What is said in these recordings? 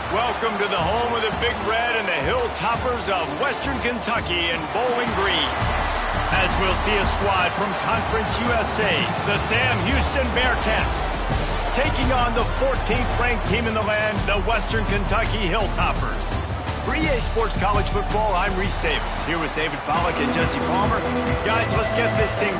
Welcome to the home of the Big Red and the Hilltoppers of Western Kentucky in Bowling Green. As we'll see a squad from Conference USA, the Sam Houston Bearcats, taking on the 14th ranked team in the land, the Western Kentucky Hilltoppers. For EA Sports College Football, I'm Reese Davis, here with David Pollack and Jesse Palmer. Guys, let's get this thing.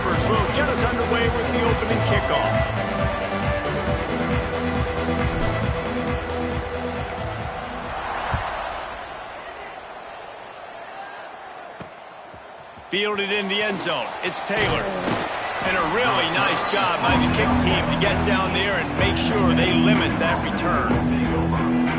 Toppers will get us underway with the opening kickoff. Fielded in the end zone. It's Taylor. And a really nice job by the kick team to get down there and make sure they limit that return.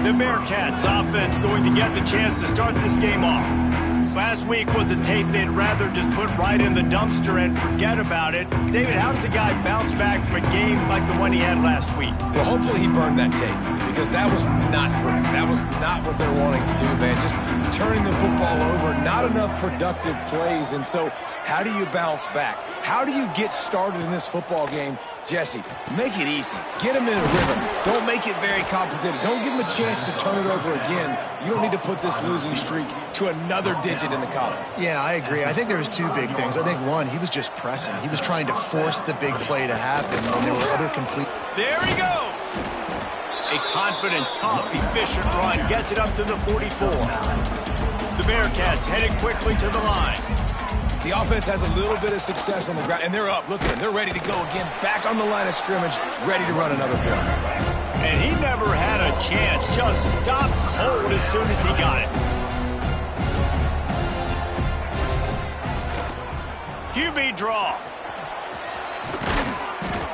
The Bearcats offense going to get the chance to start this game off. Last week was a tape they'd rather just put right in the dumpster and forget about it. David, how does a guy bounce back from a game like the one he had last week? Well, hopefully he burned that tape, because that was not pretty. That was not what they're wanting to do, man. Just turning the football over, not enough productive plays. And so how do you bounce back? How do you get started in this football game? Jesse, make it easy. Get them in a rhythm. Don't make it very complicated. Don't give them a chance to turn it over again. You don't need to put this losing streak to another digit in the column. Yeah, I agree. I think there was two big things. I think, one, he was just pressing. He was trying to force the big play to happen, and there were other complete... There he goes! A confident, tough, efficient run gets it up to the 44. The Bearcats headed quickly to the line. The offense has a little bit of success on the ground, and they're up. Look at them. They're ready to go again, back on the line of scrimmage, ready to run another play. And he never had a chance. Just stopped cold as soon as he got it. QB draw.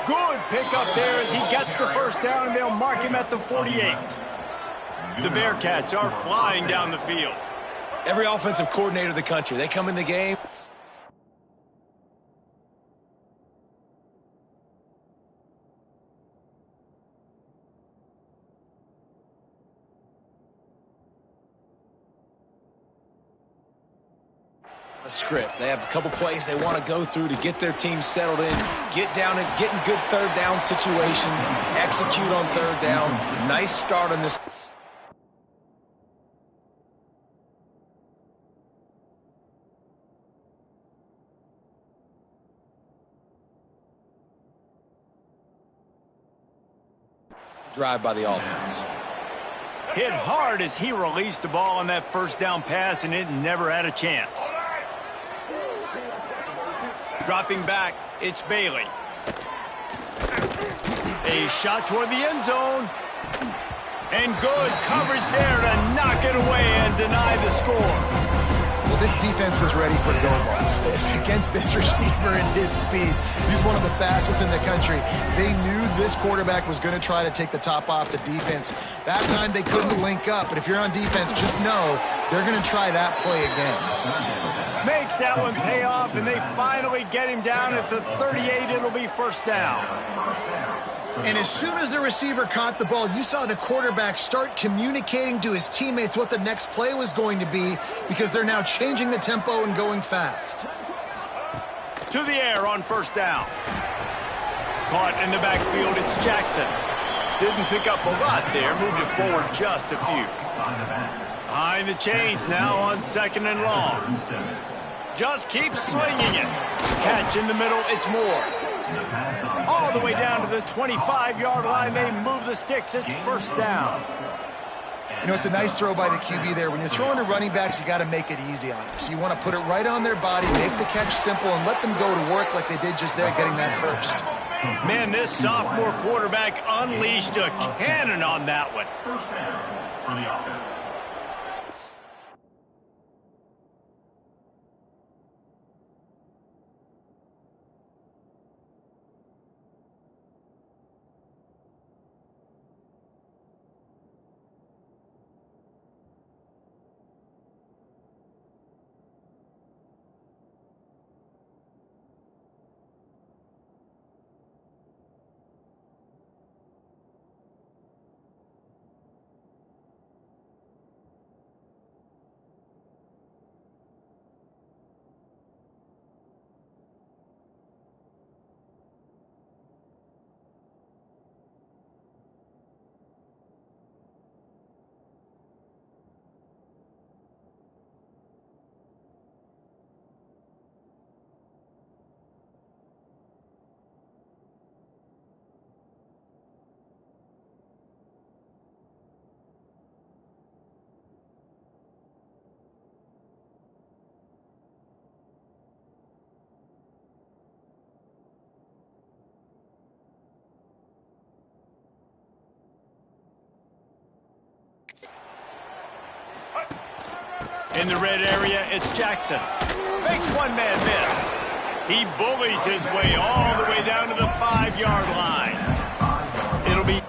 Good pickup there as he gets the first down, and they'll mark him at the 48. The Bearcats are flying down the field. Every offensive coordinator in the country, they come in the game. A script. They have a couple plays they want to go through to get their team settled in, get down and get in good third down situations, execute on third down. Nice start on this. Drive by the offense. Hit hard as he released the ball on that first down pass, and it never had a chance. Dropping back, it's Bailey. A shot toward the end zone. And good coverage there to knock it away and deny the score. Well, this defense was ready for go balls. Against this receiver and his speed, he's one of the fastest in the country. They knew this quarterback was going to try to take the top off the defense. That time they couldn't link up, but if you're on defense, just know they're going to try that play again. Makes that one pay off, and they finally get him down at the 38. It'll be first down. And as soon as the receiver caught the ball, you saw the quarterback start communicating to his teammates what the next play was going to be, because they're now changing the tempo and going fast. To the air on first down. Caught in the backfield, it's Jackson. Didn't pick up a lot there, moved it forward just a few. Behind the chains now on second and long. Just keep swinging it. Catch in the middle, it's Moore. All the way down to the 25-yard line, they move the sticks, it's first down. You know, it's a nice throw by the QB there. When you're throwing to running backs, you got to make it easy on them. So you want to put it right on their body, make the catch simple, and let them go to work like they did just there, getting that first. Man, this sophomore quarterback unleashed a cannon on that one. First down for the offense. In the red area, it's Jackson. Makes one man miss. He bullies his way all the way down to the 5-yard line. It'll be...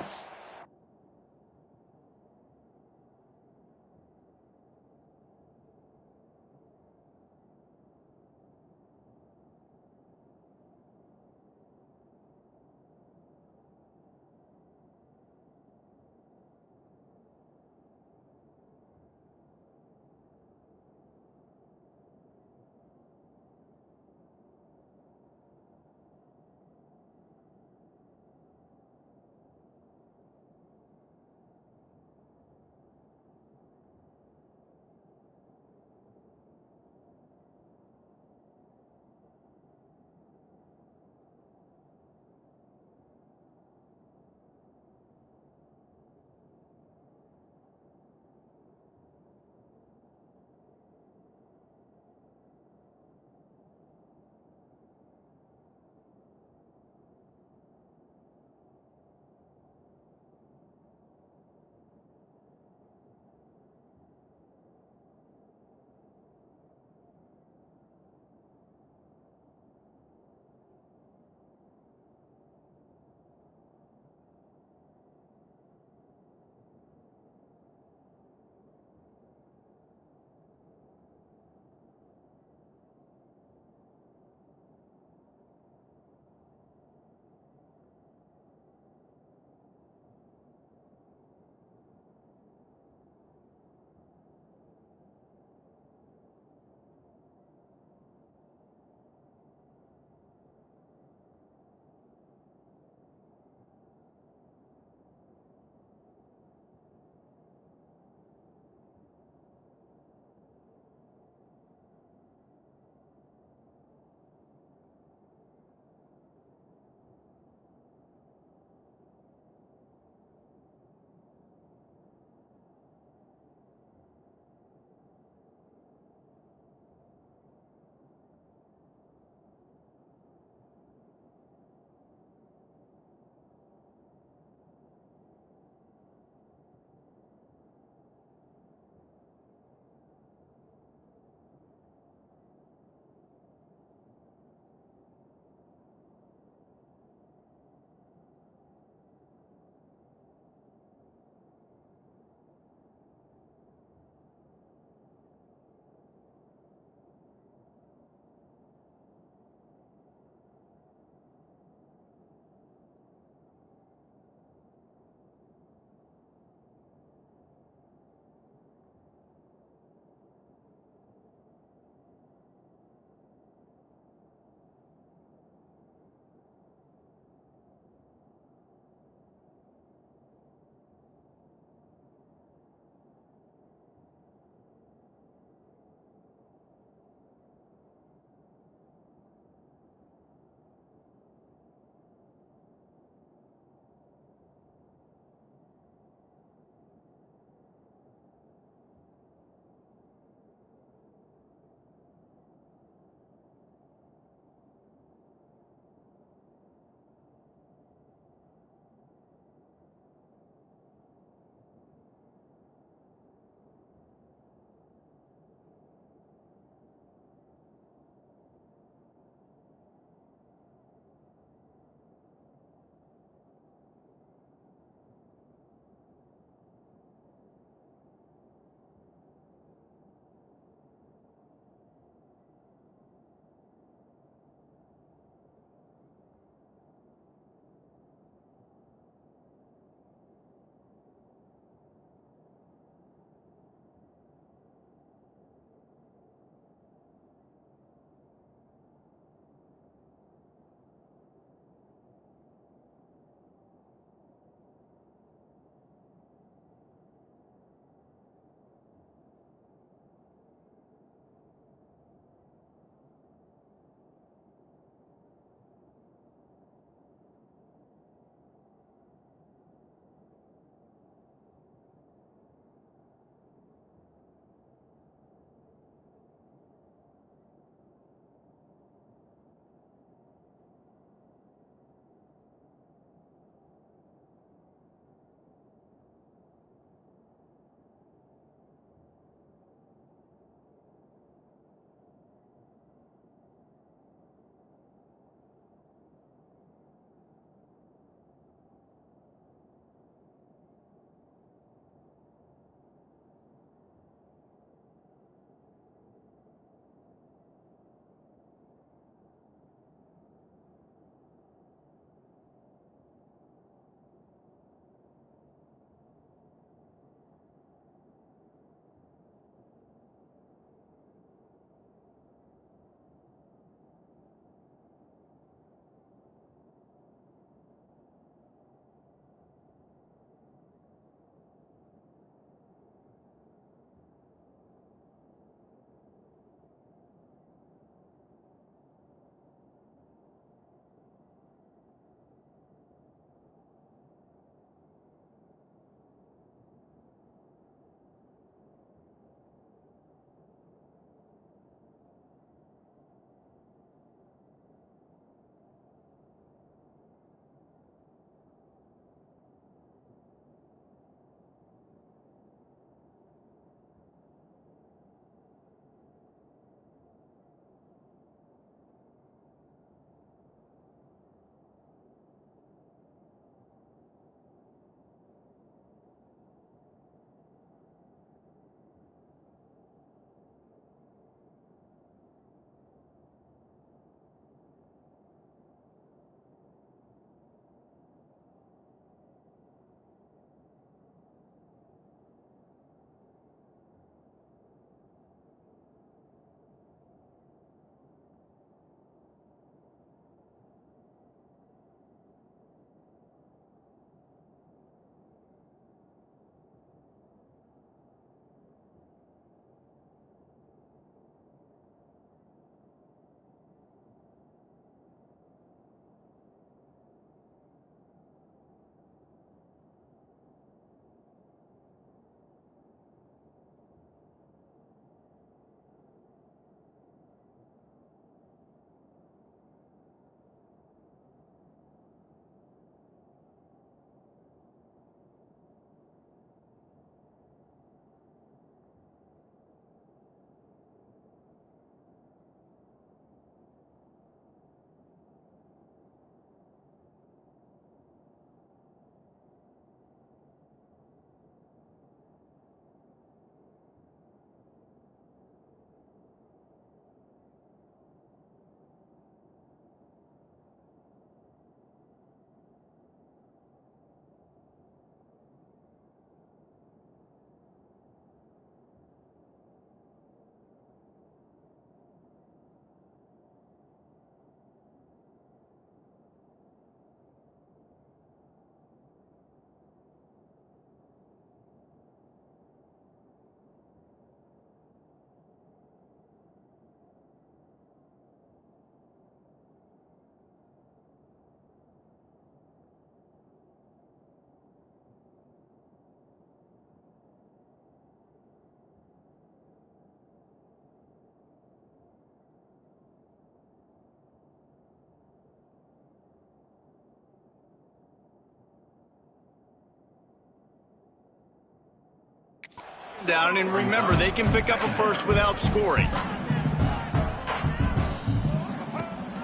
down, and remember, they can pick up a first without scoring.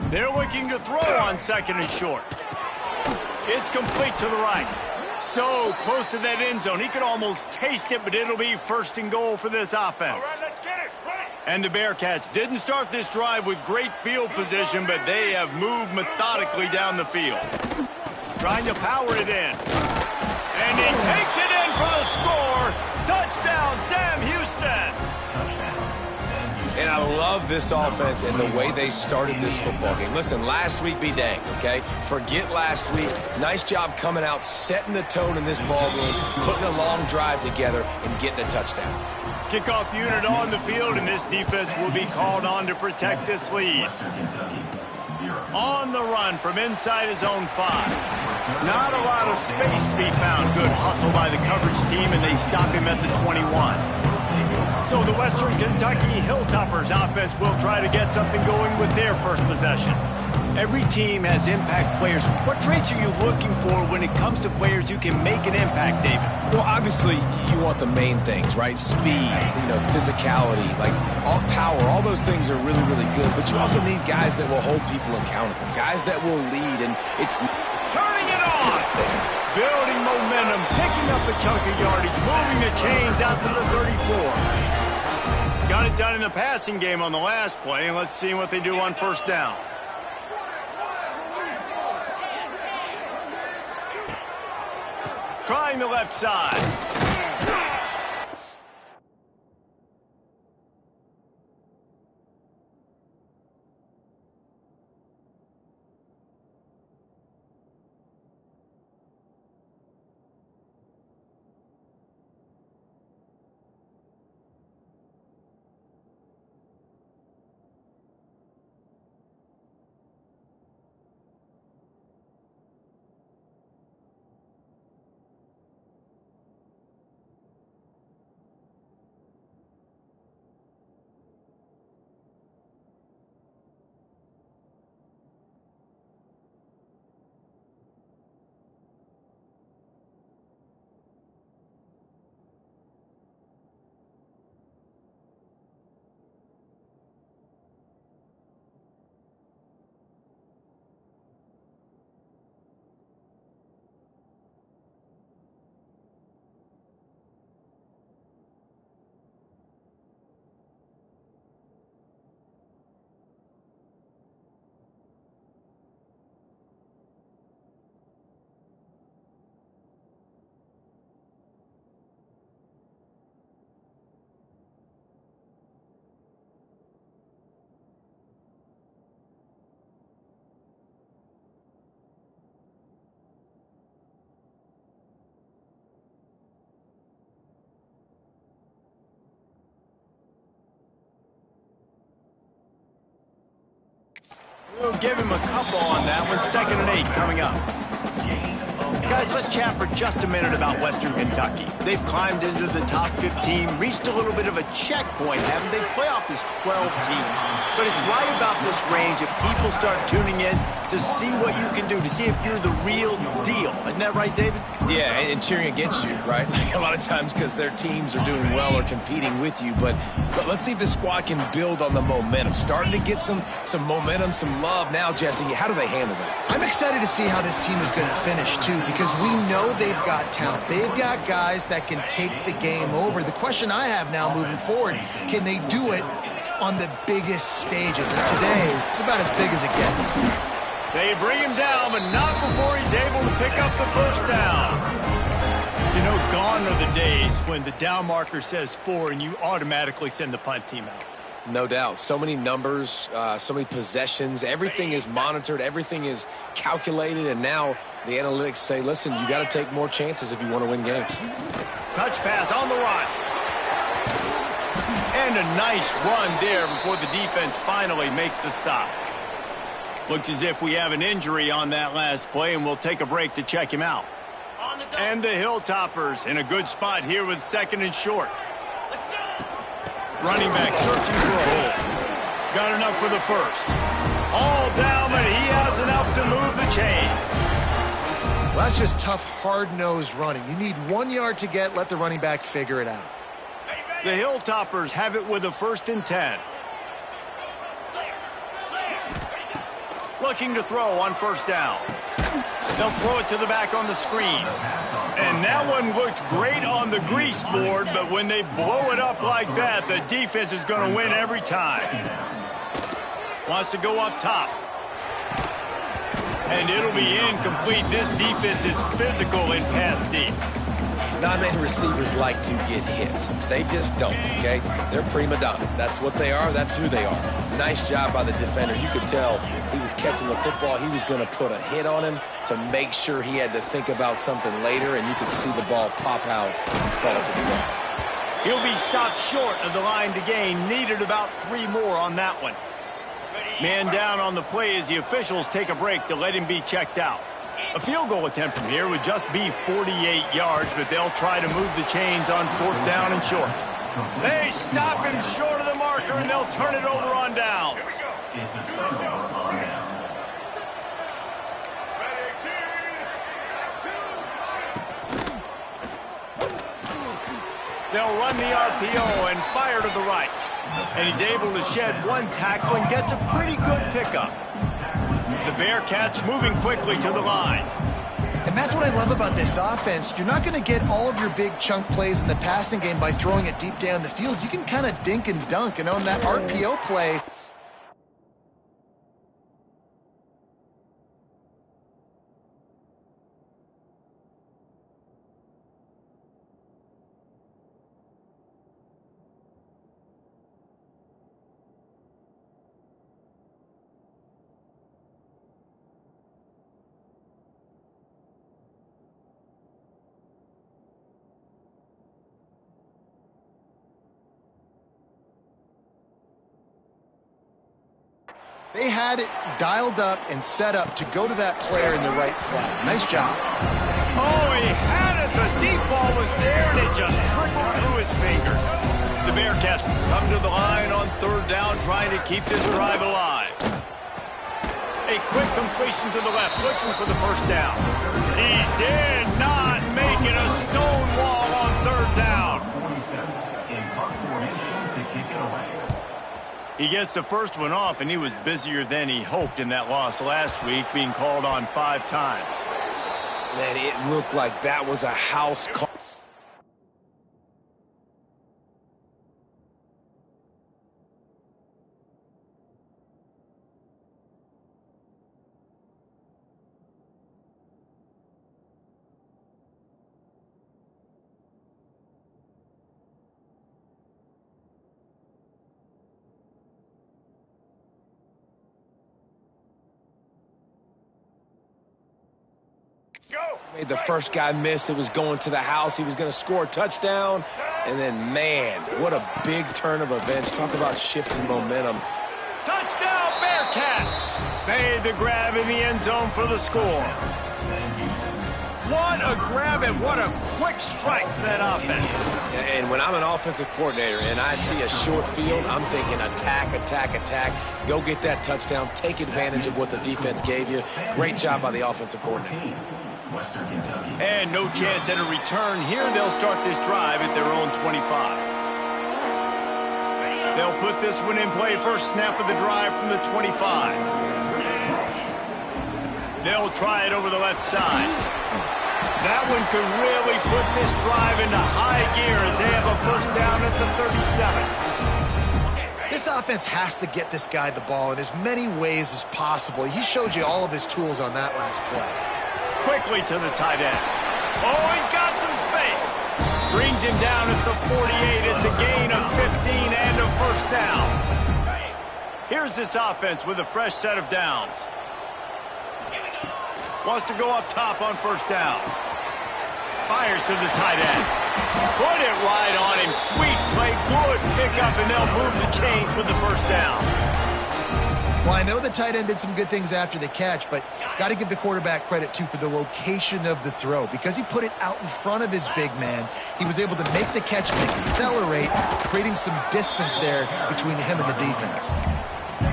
They're looking to throw on 2nd and short. It's complete to the right. So close to that end zone. He could almost taste it, but it'll be 1st and goal for this offense. All right, let's get it. Right. And the Bearcats didn't start this drive with great field position, but they have moved methodically down the field. Trying to power it in. And he takes it in for the score. Touchdown, Sam Houston. And I love this offense and the way they started this football game. Listen, last week be danged, okay? Forget last week. Nice job coming out, setting the tone in this ball game, putting a long drive together, and getting a touchdown. Kickoff unit on the field, and this defense will be called on to protect this lead. On the run from inside his own 5. Not a lot of space to be found. Good hustle by the coverage team, and they stop him at the 21. So the Western Kentucky Hilltoppers offense will try to get something going with their first possession. Every team has impact players. What traits are you looking for when it comes to players who can make an impact, David? Well, obviously, you want the main things, right? Speed, physicality, like all power. All those things are really, really good. But you also need guys that will hold people accountable, guys that will lead, and it's turning it on. Building momentum, picking up a chunk of yardage, moving the chains out to the 34. Got it done in the passing game on the last play, and let's see what they do on 1st down. Trying the left side. We'll give him a couple on that one. 2nd and 8 coming up. Guys, let's chat for just a minute about Western Kentucky. They've climbed into the top 15, reached a little bit of a checkpoint, haven't they? Playoff is 12 teams. But it's right about this range if people start tuning in to see what you can do, to see if you're the real deal. Isn't that right, David? Yeah, and cheering against you, right? Like a lot of times because their teams are doing well or competing with you. But let's see if the squad can build on the momentum. Starting to get some momentum, some love now, Jesse. How do they handle that? I'm excited to see how this team is going to finish, too, because we know they've got talent. They've got guys that can take the game over. The question I have now moving forward, can they do it on the biggest stages? And today, it's about as big as it gets. They bring him down, but not before he's able to pick up the 1st down. You know, gone are the days when the down marker says 4 and you automatically send the punt team out. No doubt. So many numbers, so many possessions. Everything is monitored. Everything is calculated. And now the analytics say, listen, you got to take more chances if you want to win games. Touch pass on the run. And a nice run there before the defense finally makes the stop. Looks as if we have an injury on that last play, and we'll take a break to check him out. And the Hilltoppers in a good spot here with 2nd and short. Running back searching for a hole. Got enough for the 1st. All down, but he has enough to move the chains. Well, that's just tough, hard-nosed running. You need 1 yard to get, let the running back figure it out. The Hilltoppers have it with a 1st and 10. Looking to throw on 1st down. They'll throw it to the back on the screen. And that one looked great on the grease board, but when they blow it up like that, the defense is going to win every time. Wants to go up top. And it'll be incomplete. This defense is physical in pass deep. Not many receivers like to get hit. They just don't, okay? They're prima donnas. That's what they are. That's who they are. Nice job by the defender. You could tell he was catching the football. He was going to put a hit on him to make sure he had to think about something later, and you could see the ball pop out and fall to the ground. He'll be stopped short of the line to gain. Needed about 3 more on that one. Man down on the play as the officials take a break to let him be checked out. A field goal attempt from here would just be 48 yards, but they'll try to move the chains on 4th down and short. They stop him short of the marker, and they'll turn it over on downs. It's a turnover on downs. They'll run the RPO and fire to the right. And he's able to shed 1 tackle and gets a pretty good pickup. The Bearcats moving quickly to the line. And that's what I love about this offense. You're not going to get all of your big chunk plays in the passing game by throwing it deep down the field. You can kind of dink and dunk, and on that RPO play, they had it dialed up and set up to go to that player in the right flat. Nice job. Oh, he had it. The deep ball was there, and it just trickled through his fingers. The Bearcats come to the line on 3rd down, trying to keep this drive alive. A quick completion to the left, looking for the 1st down. He did not make it. A stone wall on 3rd down. 47 in punt formation to kick it away. He gets the first one off, and he was busier than he hoped in that loss last week, being called on 5 times. Man, it looked like that was a house call. Made the first guy miss. It was going to the house. He was going to score a touchdown. And then, man, what a big turn of events. Talk about shifting momentum. Touchdown, Bearcats! Made the grab in the end zone for the score. What a grab and what a quick strike for that offense. And when I'm an offensive coordinator and I see a short field, I'm thinking attack, attack, attack. Go get that touchdown. Take advantage of what the defense gave you. Great job by the offensive coordinator. Western Kentucky. And no chance at a return here. They'll start this drive at their own 25. They'll put this one in play. First snap of the drive from the 25. They'll try it over the left side. That one could really put this drive into high gear as they have a 1st down at the 37. This offense has to get this guy the ball in as many ways as possible. He showed you all of his tools on that last play. Quickly to the tight end. Oh, he's got some space. Brings him down at the 48. It's a gain of 15 and a 1st down. Here's this offense with a fresh set of downs. Wants to go up top on 1st down. Fires to the tight end. Put it right on him. Sweet play. Good pickup, and they'll move the chains with the 1st down. Well, I know the tight end did some good things after the catch, but got to give the quarterback credit, too, for the location of the throw. Because he put it out in front of his big man, he was able to make the catch and accelerate, creating some distance there between him and the defense.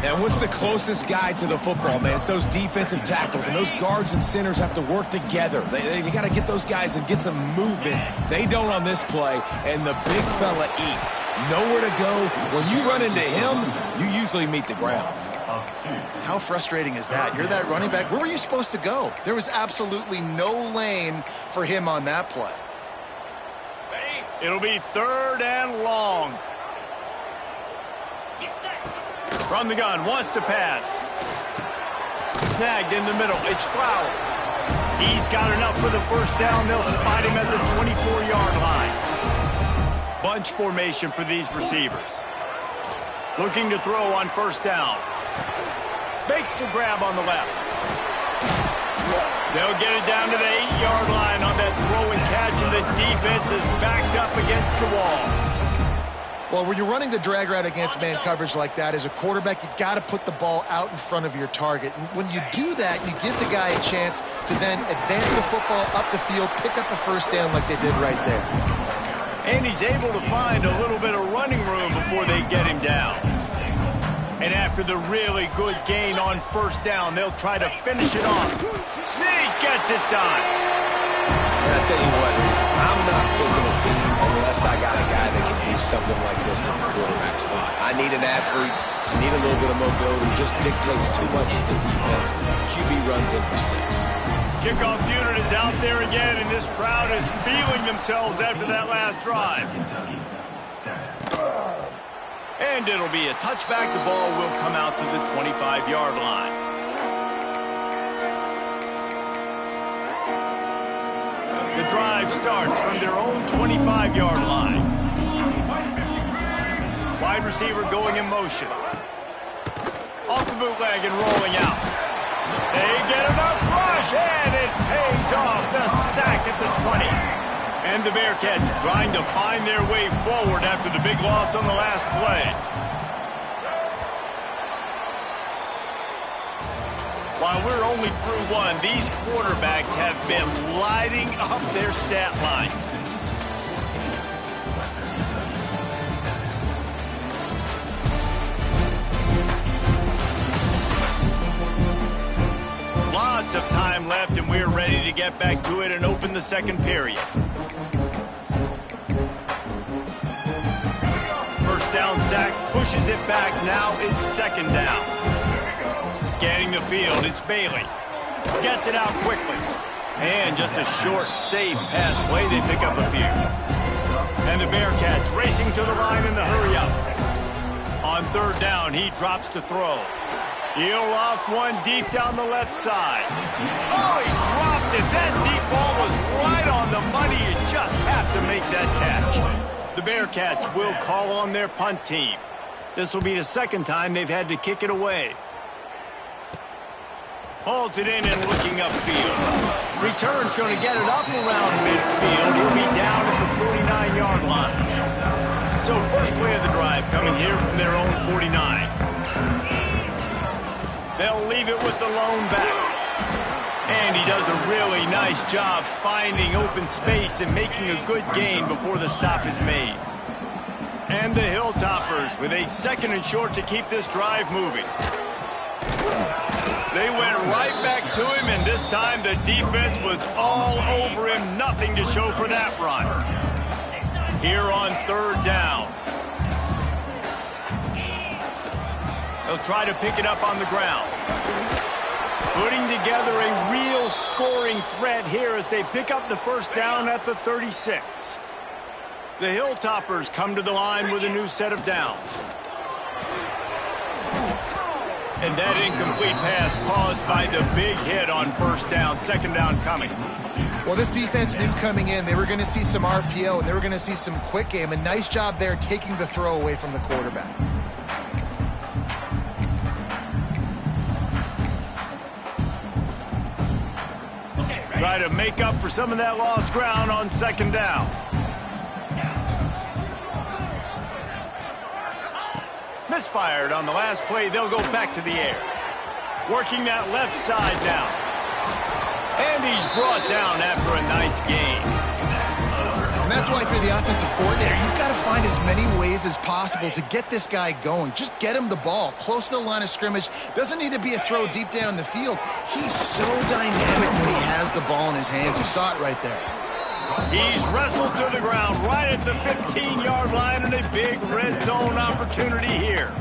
And what's the closest guy to the football, man? It's those defensive tackles, and those guards and centers have to work together. They got to get those guys and get some movement. They don't on this play, and the big fella eats. Nowhere to go. When you run into him, you usually meet the ground. How frustrating is that? You're that running back. Where were you supposed to go? There was absolutely no lane for him on that play. It'll be 3rd and long. From the gun, wants to pass. Snagged in the middle. It's Flowers. He's got enough for the first down. They'll spot him at the 24-yard line. Bunch formation for these receivers. Looking to throw on first down. Makes the grab on the left. They'll get it down to the 8-yard line on that throw and catch, and the defense is backed up against the wall. Well, when you're running the drag route against man coverage like that, as a quarterback, you got to put the ball out in front of your target. And when you do that, you give the guy a chance to then advance the football up the field, pick up a first down like they did right there. And he's able to find a little bit of running room before they get him down. And after the really good gain on first down, they'll try to finish it off. Sneak gets it done. And I tell you what, I'm not picking a team unless I got a guy that can do something like this at the quarterback spot. I need an athlete. I need a little bit of mobility. Just dictates too much to the defense. QB runs in for 6. Kickoff unit is out there again, and this crowd is feeling themselves after that last drive. And it'll be a touchback. The ball will come out to the 25-yard line. The drive starts from their own 25-yard line. Wide receiver going in motion. Off the bootleg and rolling out. They get enough rush, and it pays off. The sack at the 20. And the Bearcats trying to find their way forward after the big loss on the last play. While we're only through one, these quarterbacks have been lighting up their stat line. Lots of time left, and we're ready to get back to it and open the second period. First down sack, pushes it back. Now it's second down. Scanning the field, it's Bailey. Gets it out quickly. And just a short, safe pass play. They pick up a few. And the Bearcats racing to the line in the hurry up. On third down, he drops to throw. He'll loft one deep down the left side. Oh, he dropped it. That deep ball was right on the money. You just have to make that catch. The Bearcats will call on their punt team. This will be the second time they've had to kick it away. Hauls it in and looking upfield. Return's going to get it up around midfield. He'll be down at the 49-yard line. So first play of the drive coming here from their own 49. They'll leave it with the lone back. And he does a really nice job finding open space and making a good gain before the stop is made. And the Hilltoppers with a second and short to keep this drive moving. They went right back to him, and this time the defense was all over him. Nothing to show for that run. Here on third down. They'll try to pick it up on the ground. Putting together a real scoring threat here as they pick up the first down at the 36. The Hilltoppers come to the line with a new set of downs. And that incomplete pass caused by the big hit on first down. Second down coming. Well, this defense knew coming in they were going to see some RPO and they were going to see some quick game. A nice job there taking the throw away from the quarterback. Try to make up for some of that lost ground on second down. Misfired on the last play. They'll go back to the air. Working that left side now. And he's brought down after a nice gain. And that's why, if you're the offensive coordinator, you've got to find as many ways as possible to get this guy going. Just get him the ball close to the line of scrimmage. Doesn't need to be a throw deep down the field. He's so dynamic when he has the ball in his hands. You saw it right there. He's wrestled to the ground right at the 15-yard line, and a big red zone opportunity here.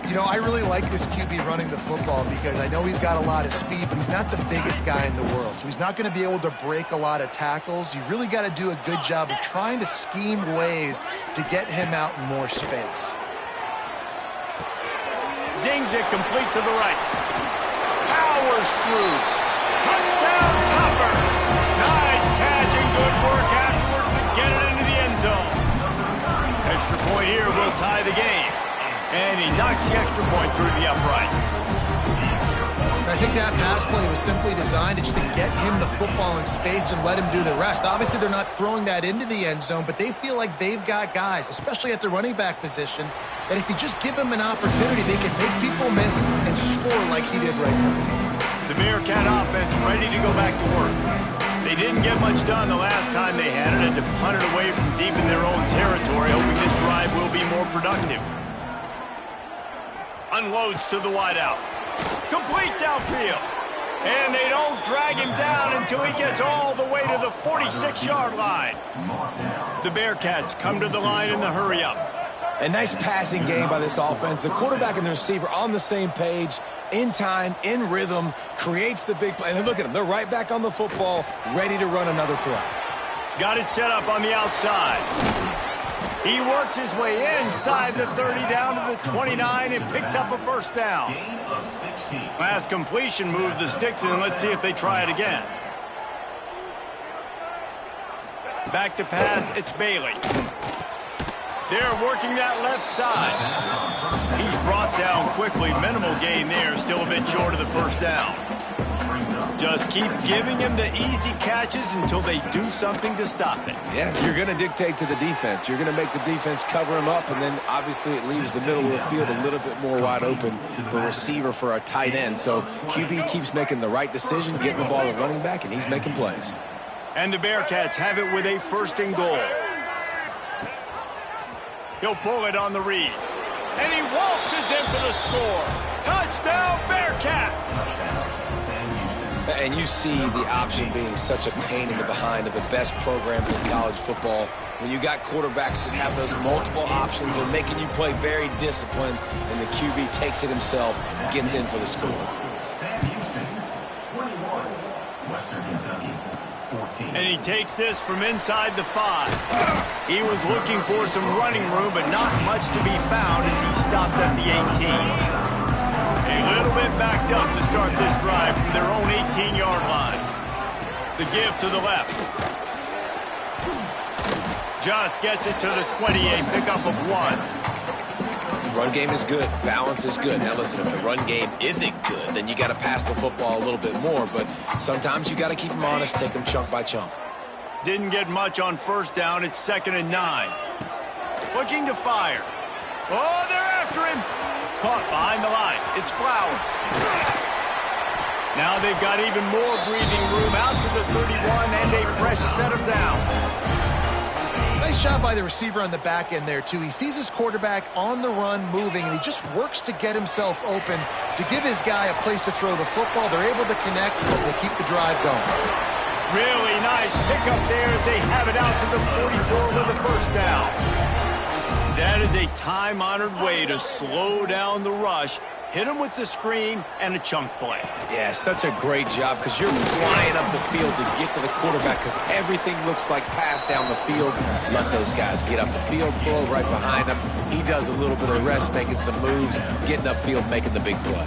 You know, I really like this QB running the football because I know he's got a lot of speed, but he's not the biggest guy in the world. So he's not going to be able to break a lot of tackles. You really got to do a good job of trying to scheme ways to get him out in more space. Zings it complete to the right. Powers through. Touchdown, Topper. Nice catch and good work afterwards to get it into the end zone. Extra point here will tie the game. And he knocks the extra point through the uprights. I think that pass play was simply designed just to get him the football in space and let him do the rest. Obviously, they're not throwing that into the end zone, but they feel like they've got guys, especially at the running back position, that if you just give them an opportunity, they can make people miss and score like he did right now. The Bearcat offense ready to go back to work. They didn't get much done the last time they had it, and to punt it away from deep in their own territory, hoping this drive will be more productive. Unloads to the wideout. Complete downfield. And they don't drag him down until he gets all the way to the 46-yard line. The Bearcats come to the line in the hurry-up. A nice passing game by this offense. The quarterback and the receiver on the same page, in time, in rhythm, creates the big play. And look at them. They're right back on the football, ready to run another play. Got it set up on the outside. He works his way inside the 30 down to the 29 and picks up a first down. Last completion moved the sticks in. Let's see if they try it again. Back to pass, it's Bailey. They're working that left side. He's brought down quickly. Minimal gain there, still a bit short of the first down. Just keep giving him the easy catches until they do something to stop it. Yeah, you're going to dictate to the defense. You're going to make the defense cover him up, and then obviously it leaves the middle of the field a little bit more wide open for a receiver, for a tight end. So QB keeps making the right decision, getting the ball to running back, and he's making plays. And the Bearcats have it with a first and goal. He'll pull it on the read. And he waltzes in for the score. Touchdown, Bearcats! And you see the option being such a pain in the behind of the best programs in college football. When you got quarterbacks that have those multiple options, they're making you play very disciplined, and the QB takes it himself, gets in for the score. And he takes this from inside the 5. He was looking for some running room, but not much to be found as he stopped at the 18. A little bit backed up to start this drive from their own 18-yard line. The give to the left. Just gets it to the 28, pickup of 1. Run game is good. Balance is good. Now listen, if the run game isn't good, then you got to pass the football a little bit more. But sometimes you got to keep them honest, take them chunk by chunk. Didn't get much on first down. It's 2nd and 9. Looking to fire. Oh, they're after him. Caught behind the line. It's Flowers. Now they've got even more breathing room out to the 31 and a fresh set of downs. Nice job by the receiver on the back end there, too. He sees his quarterback on the run moving, and he just works to get himself open to give his guy a place to throw the football. They're able to connect, but they keep the drive going. Really nice pickup there as they have it out to the 44 with a first down. That is a time-honored way to slow down the rush, hit him with the screen, and a chunk play. Yeah, such a great job because you're flying up the field to get to the quarterback because everything looks like pass down the field. Let those guys get up the field, throw right behind him. He does a little bit of rest, making some moves, getting upfield, making the big play.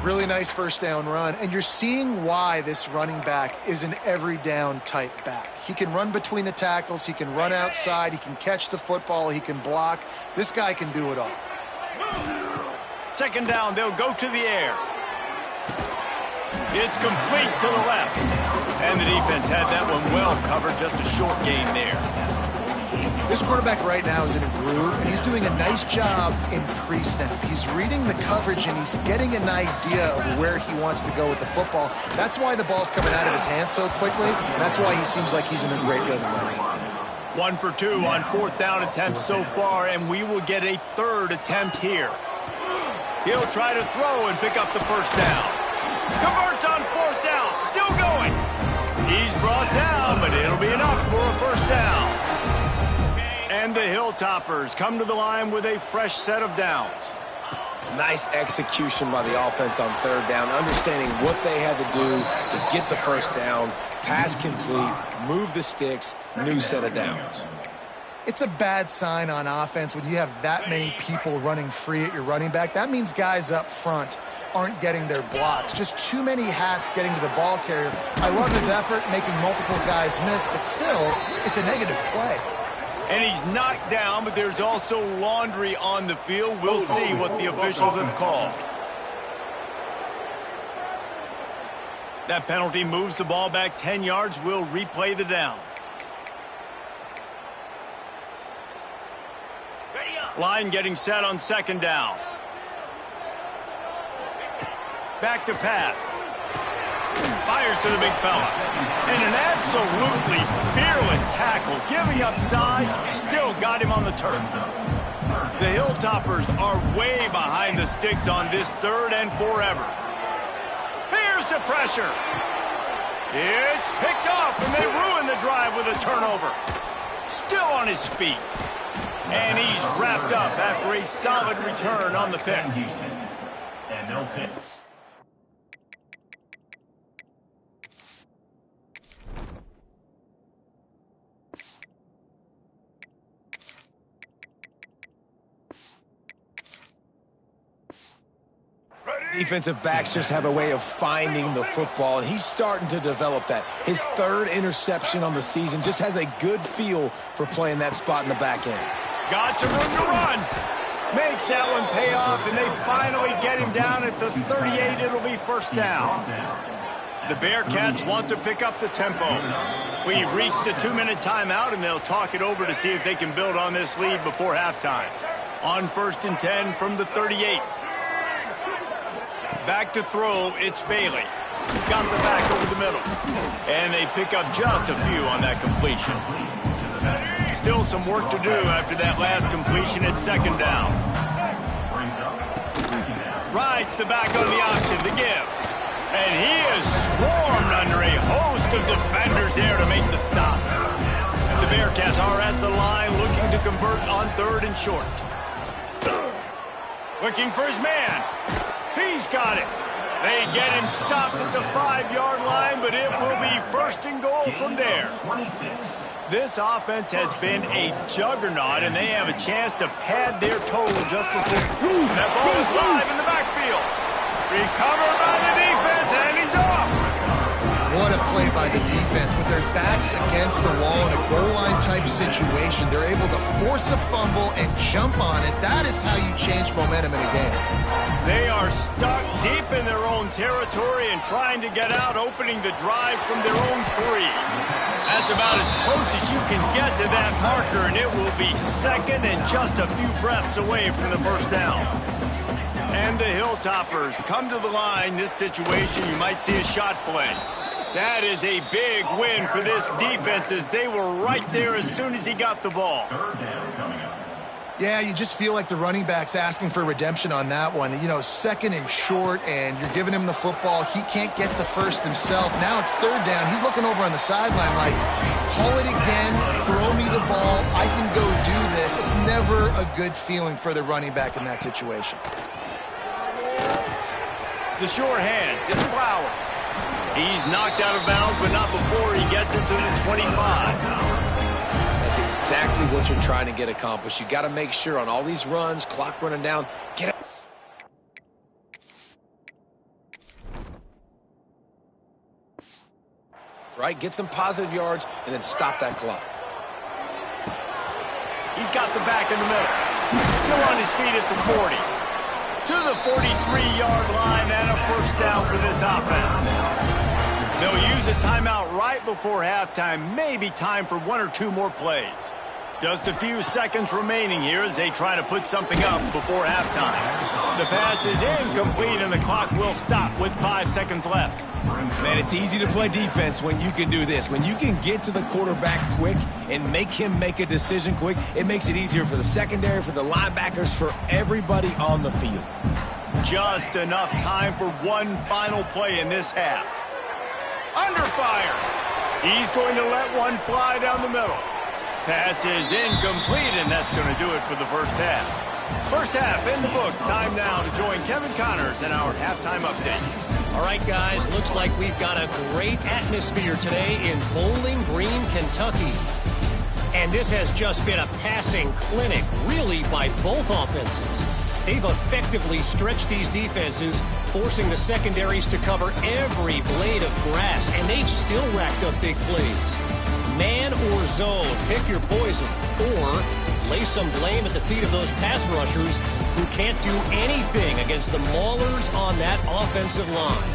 Really nice first down run, and you're seeing why this running back is an every down type back. He can run between the tackles, he can run outside, he can catch the football, he can block. This guy can do it all. 2nd down, they'll go to the air. It's complete to the left. And the defense had that one well covered, just a short gain there. This quarterback right now is in a groove, and he's doing a nice job in pre-snap. He's reading the coverage, and he's getting an idea of where he wants to go with the football. That's why the ball's coming out of his hands so quickly, and that's why he seems like he's in a great rhythm right now. 1 for 2 on 4th down attempts so far, and we will get a 3rd attempt here. He'll try to throw and pick up the first down. Converts on 4th down, still going. He's brought down, but it'll be enough for a first down. And the Hilltoppers come to the line with a fresh set of downs. Nice execution by the offense on 3rd down, understanding what they had to do to get the first down, pass complete, move the sticks, new set of downs. It's a bad sign on offense when you have that many people running free at your running back. That means guys up front aren't getting their blocks. Just too many hats getting to the ball carrier. I love his effort, making multiple guys miss, but still, it's a negative play. And he's knocked down, but there's also laundry on the field. We'll see what the officials have called. That penalty moves the ball back 10 yards. We'll replay the down. Line getting set on 2nd down. Back to pass. Fires to the big fella. And an absolutely fearless tackle. Giving up size, still got him on the turf. The Hilltoppers are way behind the sticks on this 3rd and forever. Here's the pressure. It's picked off, and they ruin the drive with a turnover. Still on his feet. And he's wrapped up after a solid return on the pick. And they'll take. Defensive backs just have a way of finding the football, and he's starting to develop that. His 3rd interception on the season just has a good feel for playing that spot in the back end. Got some room to run. Makes that one pay off, and they finally get him down at the 38. It'll be first down. The Bearcats want to pick up the tempo. We've reached the 2-minute timeout, and they'll talk it over to see if they can build on this lead before halftime. On 1st and 10 from the 38. Back to throw, it's Bailey. Got the back over the middle. And they pick up just a few on that completion. Still some work to do after that last completion at 2nd down. Rides the back on the option, the give. And he is swarmed under a host of defenders there to make the stop. The Bearcats are at the line looking to convert on 3rd and short. Looking for his man. He's got it. They get him stopped at the 5-yard line, but it will be 1st and goal from there. This offense has been a juggernaut, and they have a chance to pad their total just before. That ball is live in the backfield. Recovered by the defense, and he's off. What a play by the defense. With their backs against the wall in a goal line type situation, they're able to force a fumble and jump on it. That is how you change momentum in a game. They are stuck deep in their own territory and trying to get out, opening the drive from their own 3. That's about as close as you can get to that marker, and it will be 2nd and just a few breaths away from the first down. And the Hilltoppers come to the line. This situation, you might see a shot play. That is a big win for this defense as they were right there as soon as he got the ball. Yeah, you just feel like the running back's asking for redemption on that one. You know, 2nd and short, and you're giving him the football. He can't get the first himself. Now it's 3rd down. He's looking over on the sideline like, call it again, throw me the ball, I can go do this. It's never a good feeling for the running back in that situation. The sure hands, it's Flowers. He's knocked out of bounds, but not before he gets into the 25. That's exactly what you're trying to get accomplished. You got to make sure on all these runs, clock running down, get it. Right, get some positive yards, and then stop that clock. He's got the back in the middle. Still on his feet at the 40. To the 43-yard line and a first down for this offense. They'll use a timeout right before halftime. Maybe time for 1 or 2 more plays. Just a few seconds remaining here as they try to put something up before halftime. The pass is incomplete and the clock will stop with 5 seconds left. Man, it's easy to play defense when you can do this. When you can get to the quarterback quick and make him make a decision quick, it makes it easier for the secondary, for the linebackers, for everybody on the field. Just enough time for one final play in this half. Under fire. He's going to let one fly down the middle. Pass is incomplete, and that's going to do it for the first half. First half in the books. Time now to join Kevin Connors in our halftime update. All right, guys, looks like we've got a great atmosphere today in Bowling Green, Kentucky. And this has just been a passing clinic, really, by both offenses. They've effectively stretched these defenses, forcing the secondaries to cover every blade of grass, and they've still racked up big plays. Man or zone, pick your poison, or lay some blame at the feet of those pass rushers who can't do anything against the maulers on that offensive line.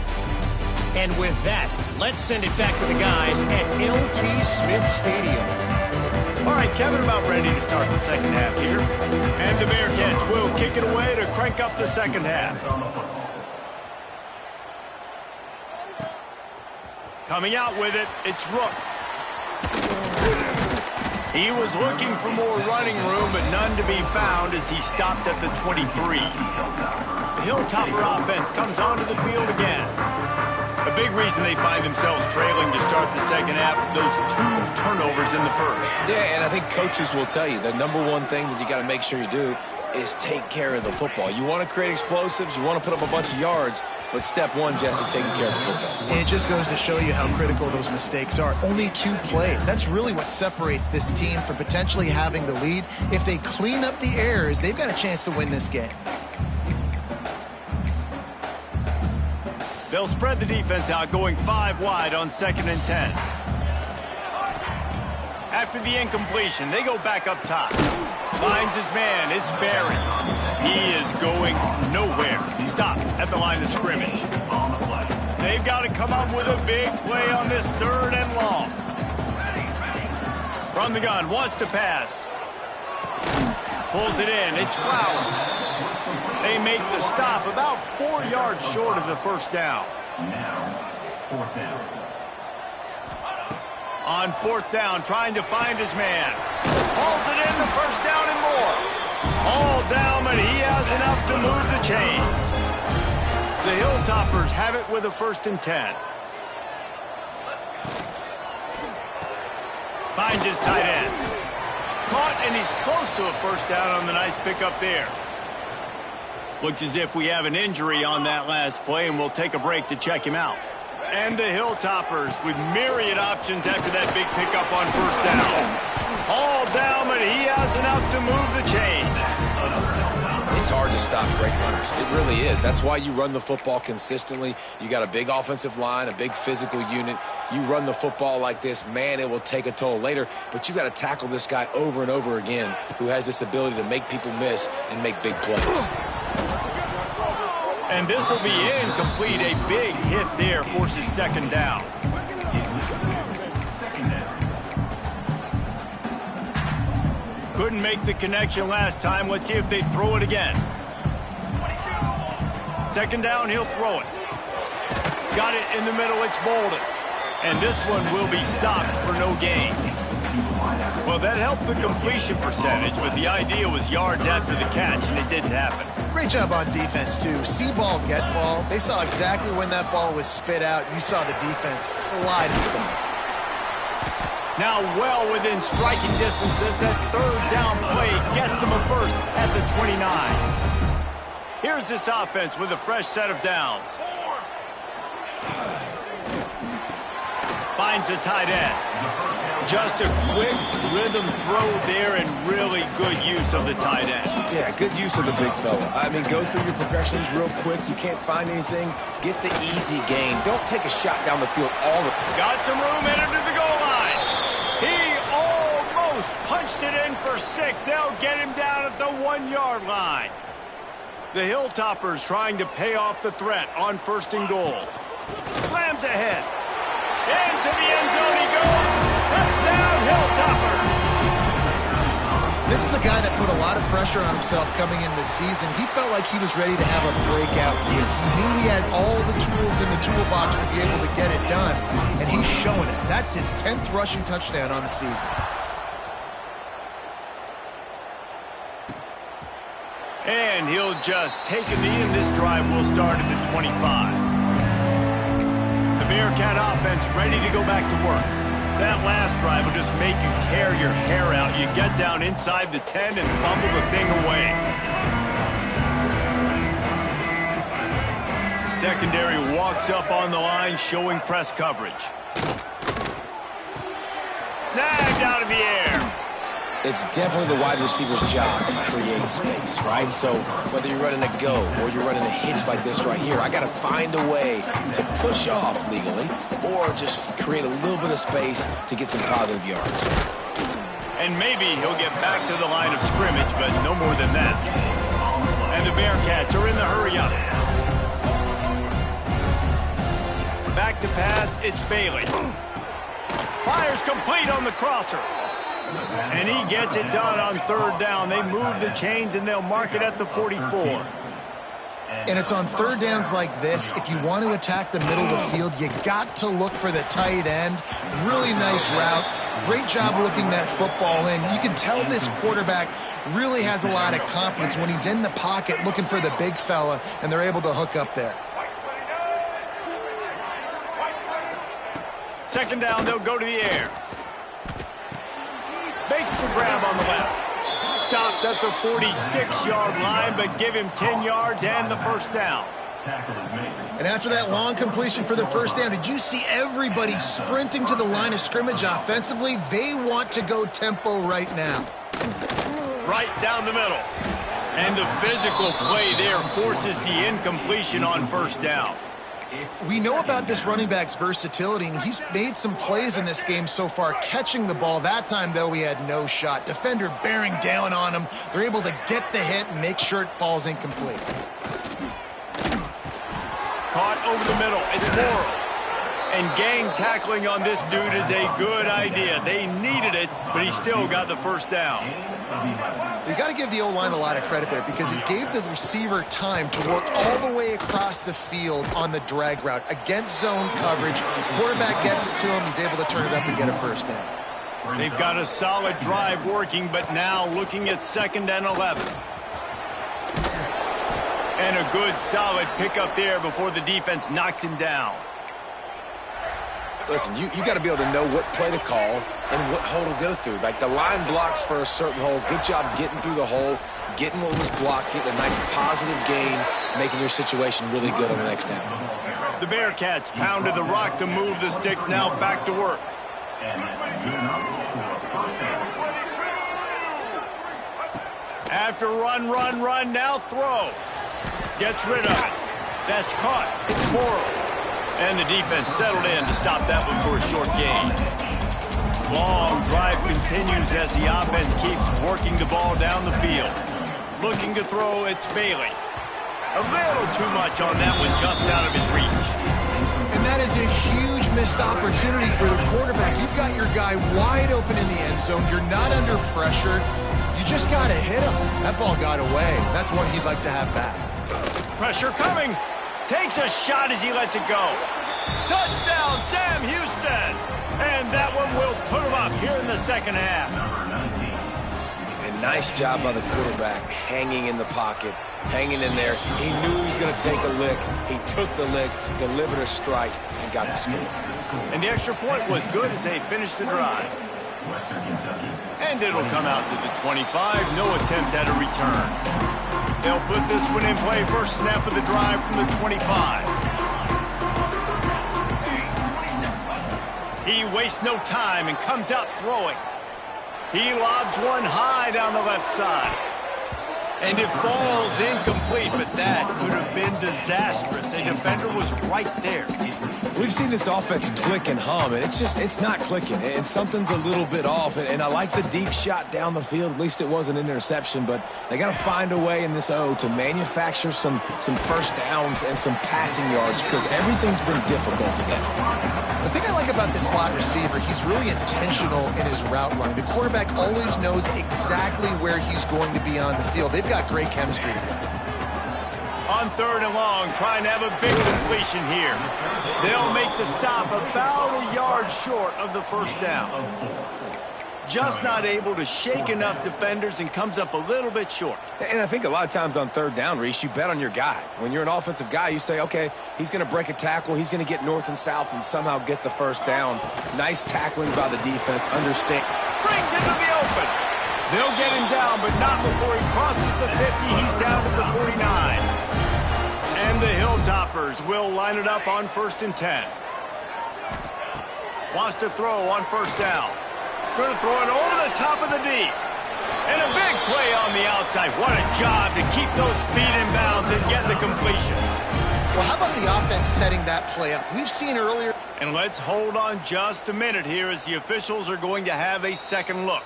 And with that, let's send it back to the guys at LT Smith Stadium. All right, Kevin, about ready to start the second half here. And the Bearcats will kick it away to crank up the second half. Coming out with it, it's Rooks. He was looking for more running room, but none to be found as he stopped at the 23. The Hilltopper offense comes onto the field again. A big reason they find themselves trailing to start the second half, those 2 turnovers in the first. Yeah, and I think coaches will tell you the number one thing that you got to make sure you do is take care of the football. You want to create explosives, you want to put up a bunch of yards, but step one, Jesse, taking care of the football. And it just goes to show you how critical those mistakes are. Only 2 plays. That's really what separates this team from potentially having the lead. If they clean up the errors, they've got a chance to win this game. They'll spread the defense out, going 5 wide on 2nd and 10. After the incompletion, they go back up top. Finds his man. It's Barry. He is going nowhere. Stop at the line of scrimmage. They've got to come up with a big play on this 3rd and long. From the gun, wants to pass. Pulls it in. It's Flowers. They make the stop about 4 yards short of the first down. Now, 4th down. On 4th down, trying to find his man. Hauls it in, the first down and more. All down, but he has enough to move the chains. The Hilltoppers have it with a 1st and 10. Finds his tight end. Caught, and he's close to a first down on the nice pickup there. Looks as if we have an injury on that last play, and we'll take a break to check him out. And the Hilltoppers with myriad options after that big pickup on 1st down. All down, but he has enough to move the chains. It's hard to stop great runners. It really is. That's why you run the football consistently. You got a big offensive line, a big physical unit. You run the football like this, man, it will take a toll later. But you got to tackle this guy over and over again who has this ability to make people miss and make big plays. And this will be incomplete. A big hit there forces 2nd down. Couldn't make the connection last time. Let's see if they throw it again. 2nd down, he'll throw it. Got it in the middle, it's Bolden. And this one will be stopped for no gain. Well, that helped the completion percentage, but the idea was yards after the catch, and it didn't happen. Great job on defense, too. See ball, get ball. They saw exactly when that ball was spit out. You saw the defense fly to the ball. Now well within striking distance as that 3rd down play gets them a first at the 29. Here's this offense with a fresh set of downs. Finds a tight end. Just a quick rhythm throw there and really good use of the tight end. Yeah, good use of the big fella. I mean, go through your progressions real quick. You can't find anything. Get the easy gain. Don't take a shot down the field all the time. Got some room headed to the goal line. He almost punched it in for 6. They'll get him down at the 1-yard line. The Hilltoppers trying to pay off the threat on 1st and goal. Slams ahead. Into the end zone he goes. Touchdown, Hilltoppers. This is a guy that put a lot of pressure on himself coming in this season. He felt like he was ready to have a breakout year. He knew he had all the tools in the toolbox to be able to get it done, and he's showing it. That's his 10th rushing touchdown on the season. And he'll just take a knee, and this drive will start at the 25. The Bearcat offense ready to go back to work. That last drive will just make you tear your hair out. You get down inside the 10 and fumble the thing away. Secondary walks up on the line, showing press coverage. Snagged out of the air. It's definitely the wide receiver's job to create space, right? So whether you're running a go or you're running a hitch like this right here, I got to find a way to push off legally or just create a little bit of space to get some positive yards. And maybe he'll get back to the line of scrimmage, but no more than that. And the Bearcats are in the hurry up. Back to pass, it's Bailey. Fires complete on the crosser. And he gets it done on third down. They move the chains, and they'll mark it at the 44. And it's on third downs like this. If you want to attack the middle of the field, you got to look for the tight end. Really nice route. Great job looking that football in. You can tell this quarterback really has a lot of confidence when he's in the pocket looking for the big fella, and they're able to hook up there. Second down, they'll go to the air. Makes the grab on the left. Stopped at the 46-yard line, but give him 10 yards and the first down. And after that long completion for the first down, did you see everybody sprinting to the line of scrimmage offensively? They want to go tempo right now. Right down the middle. And the physical play there forces the incompletion on first down. We know about this running back's versatility, and he's made some plays in this game so far, catching the ball. That time, though, he had no shot. Defender bearing down on him. They're able to get the hit and make sure it falls incomplete. Caught over the middle. It's Morrow. And gang tackling on this dude is a good idea. They needed it, but he still got the first down. You got to give the O-line a lot of credit there because it gave the receiver time to work all the way across the field on the drag route against zone coverage. Quarterback gets it to him. He's able to turn it up and get a first down. They've got a solid drive working, but now looking at 2nd and 11. And a good solid pickup there before the defense knocks him down. Listen, you got to be able to know what play to call and what hole to go through. Like the line blocks for a certain hole. Good job getting through the hole, getting what was blocked, getting a nice positive gain, making your situation really good on the next down. The Bearcats pounded the rock to move the sticks, now back to work. After run, now throw. Gets rid of it. That's caught. It's Morrow. And the defense settled in to stop that one for a short gain. Long drive continues as the offense keeps working the ball down the field. Looking to throw, it's Bailey. A little too much on that one, just out of his reach. And that is a huge missed opportunity for the quarterback. You've got your guy wide open in the end zone. You're not under pressure. You just got to hit him. That ball got away. That's one he'd like to have back. Pressure coming. Takes a shot as he lets it go. Touchdown, Sam Houston. And that one will put him up here in the second half. And nice job by the quarterback, hanging in the pocket, hanging in there. He knew he was going to take a lick. He took the lick, delivered a strike, and got the score. And the extra point was good as they finished the drive. And it'll come out to the 25. No attempt at a return. They'll put this one in play. First snap of the drive from the 25. He wastes no time and comes out throwing. He lobs one high down the left side. And it falls incomplete, but that could have been disastrous. A defender was right there. We've seen this offense click and hum, and it's not clicking, and something's a little bit off. And I like the deep shot down the field. At least it was an interception, but they got to find a way in this O to manufacture some first downs and some passing yards because everything's been difficult today. The thing I like about this slot receiver, he's really intentional in his route running. The quarterback always knows exactly where he's going to be on the field. They've got great chemistry together. On 3rd and long, trying to have a big completion here. They'll make the stop about a yard short of the first down. Just not able to shake enough defenders and comes up a little bit short. And I think a lot of times on 3rd down, Reese, you bet on your guy. When you're an offensive guy, you say, okay, he's going to break a tackle, he's going to get north and south and somehow get the first down. Nice tackling by the defense. Understand. Brings into the open. They'll get him down, but not before he crosses the 50. He's down to the 49. And the Hilltoppers will line it up on 1st and 10. Wants to throw on 1st down. Going to throw it over the top of the D. And a big play on the outside. What a job to keep those feet in bounds and get the completion. Well, how about the offense setting that play up? We've seen earlier. And let's hold on just a minute here as the officials are going to have a second look.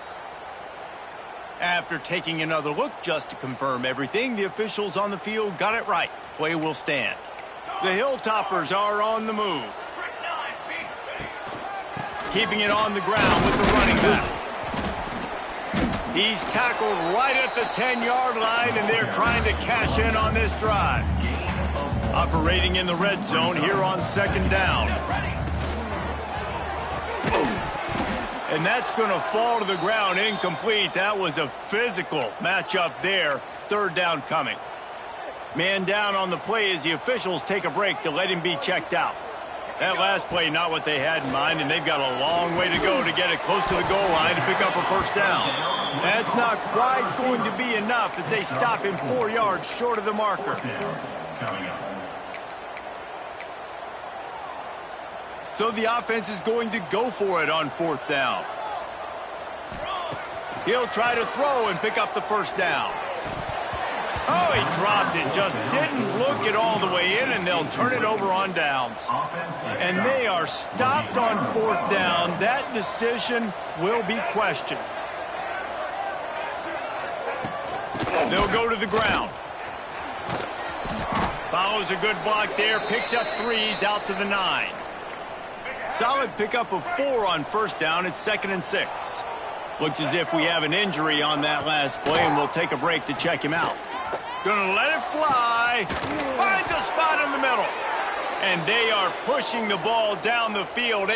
After taking another look just to confirm everything, the officials on the field got it right. Play will stand. The Hilltoppers are on the move. Keeping it on the ground with the running back. He's tackled right at the 10-yard line, and they're trying to cash in on this drive. Operating in the red zone here on 2nd down. And that's going to fall to the ground incomplete. That was a physical matchup there. 3rd down coming. Man down on the play as the officials take a break to let him be checked out. That last play, not what they had in mind, and they've got a long way to go to get it close to the goal line to pick up a 1st down. That's not quite going to be enough as they stop him 4 yards short of the marker. So the offense is going to go for it on 4th down. He'll try to throw and pick up the 1st down. Oh, he dropped it. Just didn't look it all the way in, and they'll turn it over on downs. And they are stopped on 4th down. That decision will be questioned. They'll go to the ground. Follows a good block there. Picks up 3s out to the 9. Solid pickup of 4 on 1st down. It's 2nd and 6. Looks as if we have an injury on that last play, and we'll take a break to check him out. Gonna let it fly. Finds a spot in the middle. And they are pushing the ball down the field.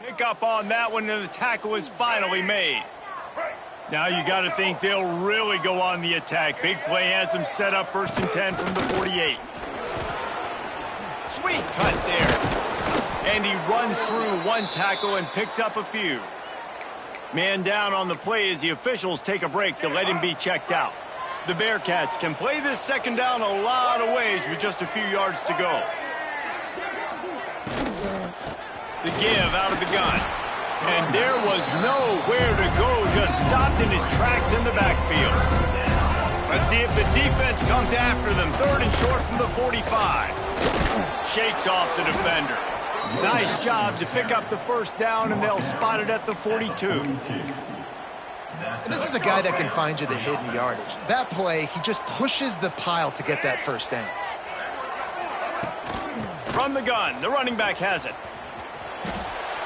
Pick up on that one, and the tackle is finally made. Now you got to think they'll really go on the attack. Big play has them set up 1st and 10 from the 48. Sweet cut there. And he runs through one tackle and picks up a few. Man down on the play as the officials take a break to let him be checked out. The Bearcats can play this 2nd down a lot of ways with just a few yards to go. The give out of the gun. And there was nowhere to go, just stopped in his tracks in the backfield. Let's see if the defense comes after them. 3rd and short from the 45. Shakes off the defender. Nice job to pick up the first down, and they'll spot it at the 42. And this is a guy that can find you the hidden yardage. That play, he just pushes the pile to get that first down. From the gun, the running back has it.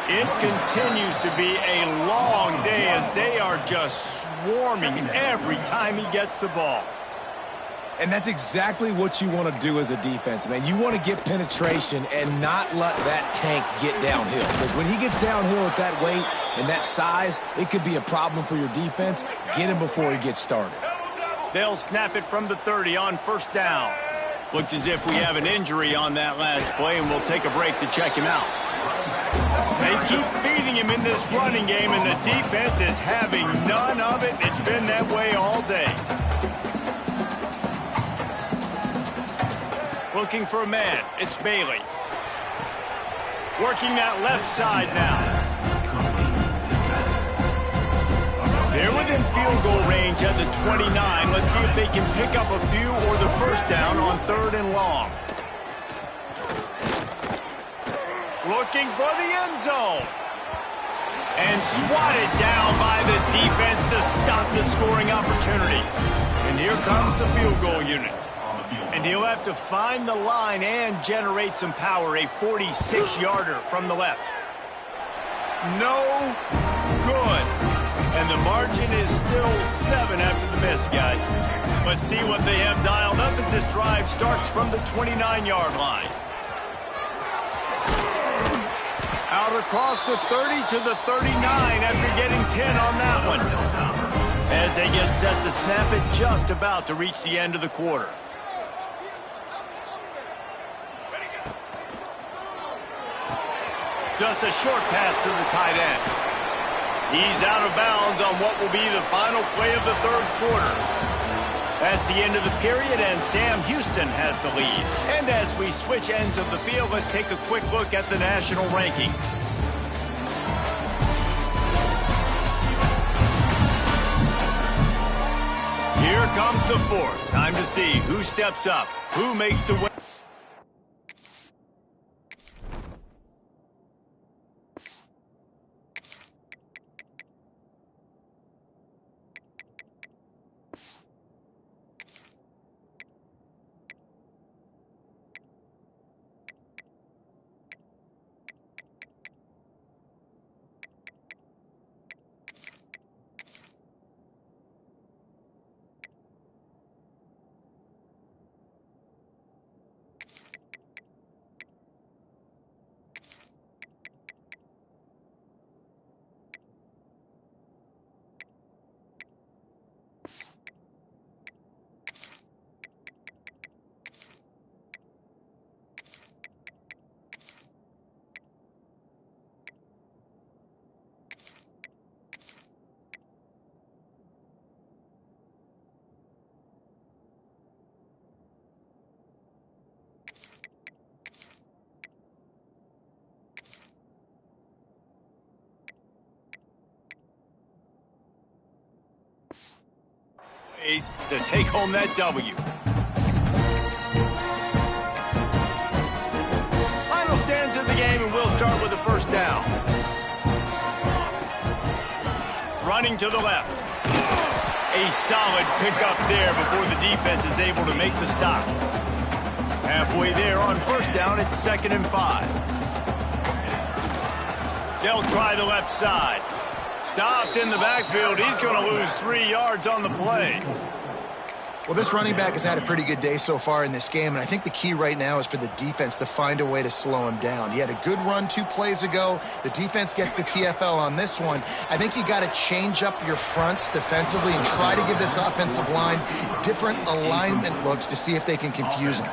It continues to be a long day as they are just swarming every time he gets the ball. And that's exactly what you want to do as a defense, man. You want to get penetration and not let that tank get downhill. Because when he gets downhill at that weight and that size, it could be a problem for your defense. Get him before he gets started. They'll snap it from the 30 on first down. Looks as if we have an injury on that last play, and we'll take a break to check him out. They keep feeding him in this running game, and the defense is having none of it. It's been that way all day. Looking for a man. It's Bailey. Working that left side now. They're within field goal range at the 29. Let's see if they can pick up a few or the first down on 3rd and long. Looking for the end zone. And swatted down by the defense to stop the scoring opportunity. And here comes the field goal unit. And he'll have to find the line and generate some power. A 46-yarder from the left. No good. And the margin is still 7 after the miss, guys. Let's see what they have dialed up as this drive starts from the 29-yard line. Out across the 30 to the 39 after getting 10 on that one. As they get set to snap it, just about to reach the end of the quarter. Just a short pass to the tight end. He's out of bounds on what will be the final play of the 3rd quarter. That's the end of the period, and Sam Houston has the lead. And as we switch ends of the field, let's take a quick look at the national rankings. Here comes the 4th. Time to see who steps up, who makes the win. To take home that W. Final stands of the game, and we'll start with the first down. Running to the left. A solid pickup there before the defense is able to make the stop. Halfway there on first down, it's 2nd and 5. They'll try the left side. Stopped in the backfield. He's going to lose 3 yards on the play. Well, this running back has had a pretty good day so far in this game, and I think the key right now is for the defense to find a way to slow him down. He had a good run 2 plays ago. The defense gets the TFL on this one. I think you got to change up your fronts defensively and try to give this offensive line different alignment looks to see if they can confuse him.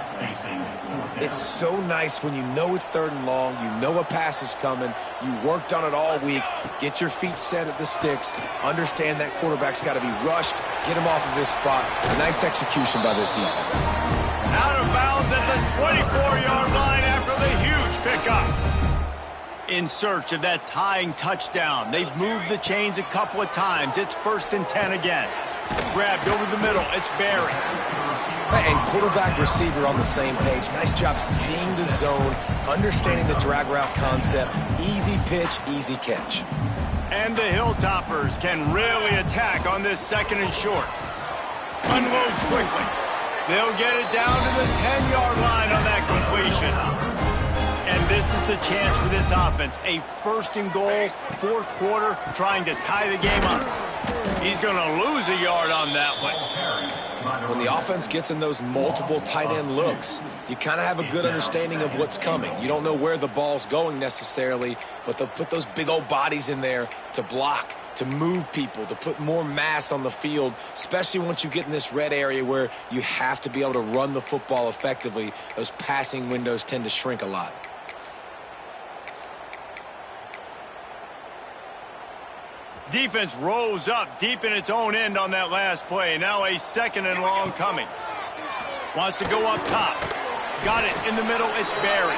It's so nice when you know it's 3rd and long, you know a pass is coming, you worked on it all week, get your feet set at the sticks, understand that quarterback's got to be rushed, get him off of his spot. A nice execution by this defense. Out of bounds at the 24-yard line after the huge pickup. in search of that tying touchdown. They've moved the chains a couple of times. It's 1st and 10 again. Grabbed over the middle. It's Barry. And quarterback receiver on the same page. Nice job seeing the zone, understanding the drag route concept. Easy pitch, easy catch. And the Hilltoppers can really attack on this 2nd and short. Unloads quickly. They'll get it down to the 10-yard line on that completion. And this is the chance for this offense. A 1st and goal, 4th quarter, trying to tie the game up. He's going to lose a yard on that one. When the offense gets in those multiple tight end looks, you kind of have a good understanding of what's coming. You don't know where the ball's going necessarily, but they'll put those big old bodies in there to block, to move people, to put more mass on the field, especially once you get in this red area where you have to be able to run the football effectively. Those passing windows tend to shrink a lot. Defense rose up deep in its own end on that last play. Now a 2nd and long coming. Wants to go up top. Got it in the middle. It's Barry.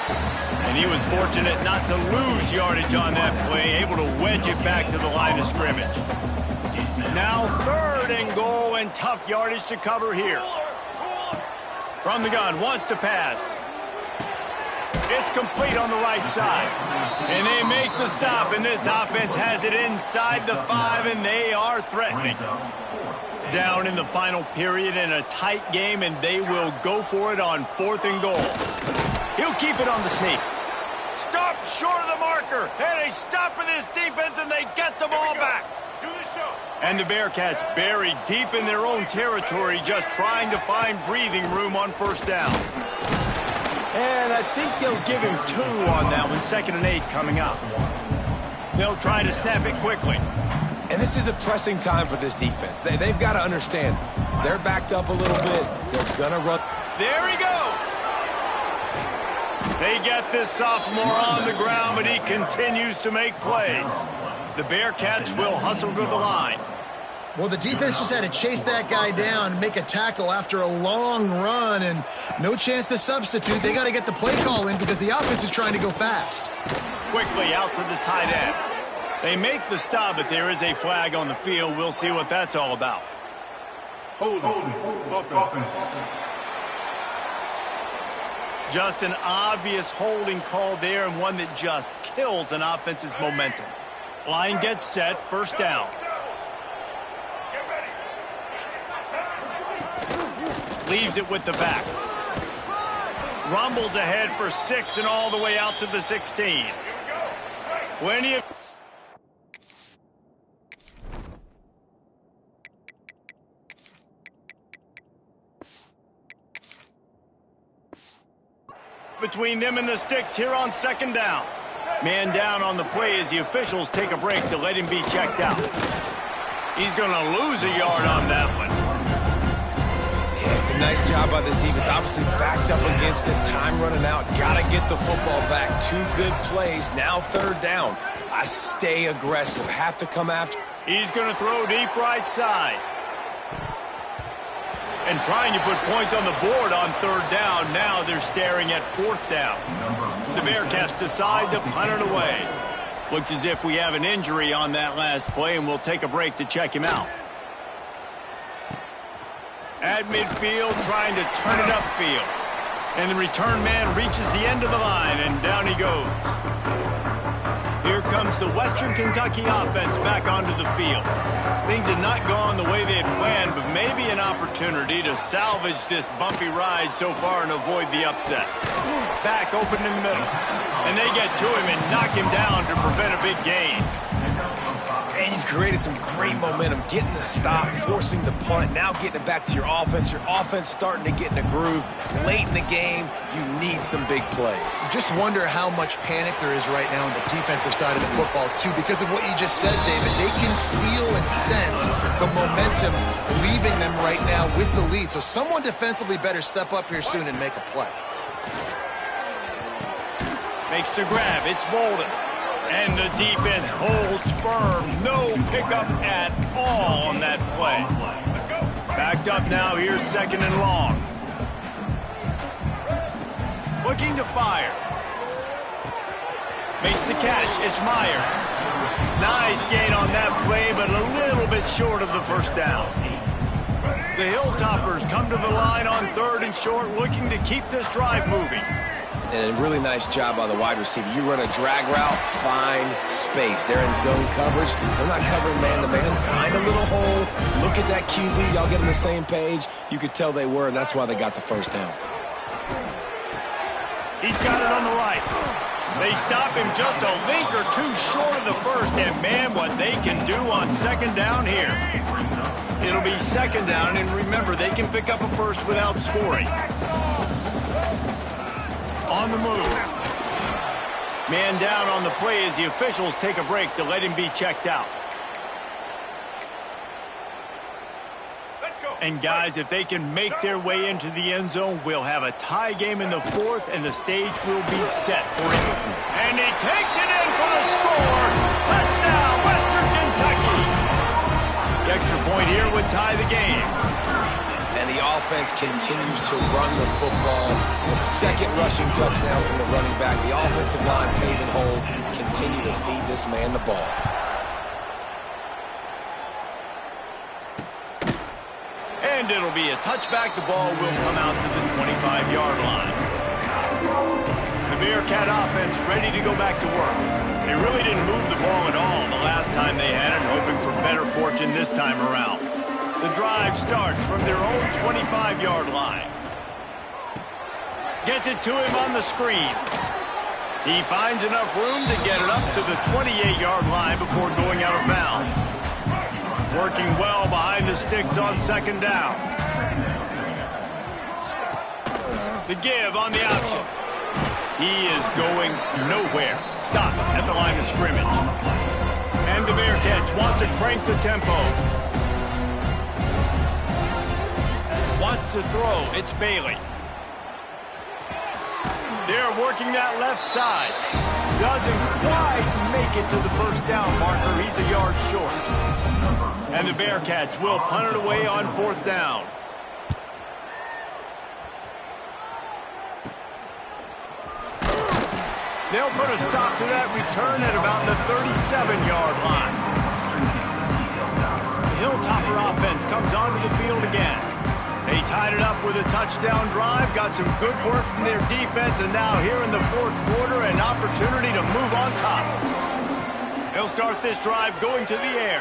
And he was fortunate not to lose yardage on that play. Able to wedge it back to the line of scrimmage. Now 3rd and goal and tough yardage to cover here. From the gun. Wants to pass. It's complete on the right side. And they make the stop, and this offense has it inside the 5, and they are threatening. Down in the final period in a tight game, and they will go for it on 4th and goal. He'll keep it on the sneak. Stop short of the marker. And a stop for this defense, and they get the ball back. And the Bearcats buried deep in their own territory, just trying to find breathing room on 1st down. And I think they'll give him 2 on that one. 2nd and 8 coming up. They'll try to snap it quickly. And this is a pressing time for this defense. They've got to understand. They're backed up a little bit. They're going to run. There he goes. They get this sophomore on the ground, but he continues to make plays. The Bearcats will hustle to the line. Well, the defense just had to chase that guy down, make a tackle after a long run, and no chance to substitute. They got to get the play call in because the offense is trying to go fast. Quickly out to the tight end. They make the stop, but there is a flag on the field. We'll see what that's all about. Hold on. Just an obvious holding call there, and one that just kills an offense's momentum. Line gets set, 1st down. Leaves it with the back. Rumbles ahead for 6 and all the way out to the 16. Plenty of... between them and the sticks here on 2nd down. Man down on the play as the officials take a break to let him be checked out. He's going to lose a yard on that one. Yeah, it's a nice job by this defense. Obviously backed up against it. Time running out. Got to get the football back. 2 good plays. Now 3rd down. I stay aggressive. Have to come after. He's going to throw deep right side. And trying to put points on the board on 3rd down. Now they're staring at 4th down. The Bearcats decide to punt it away. Looks as if we have an injury on that last play, and we'll take a break to check him out. At midfield, trying to turn it upfield. And the return man reaches the end of the line, and down he goes. Here comes the Western Kentucky offense back onto the field. Things had not gone the way they had planned, but maybe an opportunity to salvage this bumpy ride so far and avoid the upset. Back open in the middle. And they get to him and knock him down to prevent a big gain. And you've created some great momentum, getting the stop, forcing the punt, now getting it back to your offense. Your offense starting to get in a groove. Late in the game, you need some big plays. You just wonder how much panic there is right now on the defensive side of the football, too, because of what you just said, David. They can feel and sense the momentum leaving them right now with the lead. So someone defensively better step up here soon and make a play. Makes the grab. It's Bolden. And the defense holds firm. No pickup at all on that play. Backed up now. Here's 2nd and long. Looking to fire. Makes the catch. It's Myers. Nice gain on that play, but a little bit short of the first down. The Hilltoppers come to the line on 3rd and short, looking to keep this drive moving. And a really nice job by the wide receiver. You run a drag route, find space. They're in zone coverage. They're not covering man-to-man. Find a little hole. Look at that QB. Y'all get on the same page. You could tell they were, and that's why they got the first down. He's got it on the right. They stop him just a link or two short of the first, and man, what they can do on 2nd down here. It'll be 2nd down, and remember, they can pick up a first without scoring. On the move. Man down on the play as the officials take a break to let him be checked out. And guys, if they can make their way into the end zone, we'll have a tie game in the 4th, and the stage will be set for him. And he takes it in for the score. Touchdown, Western Kentucky. The extra point here would tie the game. And the offense continues to run the football. The 2nd rushing touchdown from the running back. The offensive line paving holes. Continue to feed this man the ball. And it'll be a touchback. The ball will come out to the 25-yard line. The Bearcat offense ready to go back to work. They really didn't move the ball at all the last time they had it, hoping for better fortune this time around. The drive starts from their own 25-yard line. Gets it to him on the screen. He finds enough room to get it up to the 28-yard line before going out of bounds. Working well behind the sticks on 2nd down. The give on the option. He is going nowhere. Stop at the line of scrimmage. And the Bearcats want to crank the tempo. Wants to throw. It's Bailey. They're working that left side. Doesn't quite make it to the first down marker. He's a yard short. And the Bearcats will punt it away on 4th down. They'll put a stop to that return at about the 37-yard line. The Hilltopper offense comes onto the field again. They tied it up with a touchdown drive, got some good work from their defense, and now here in the 4th quarter, an opportunity to move on top. They'll start this drive going to the air.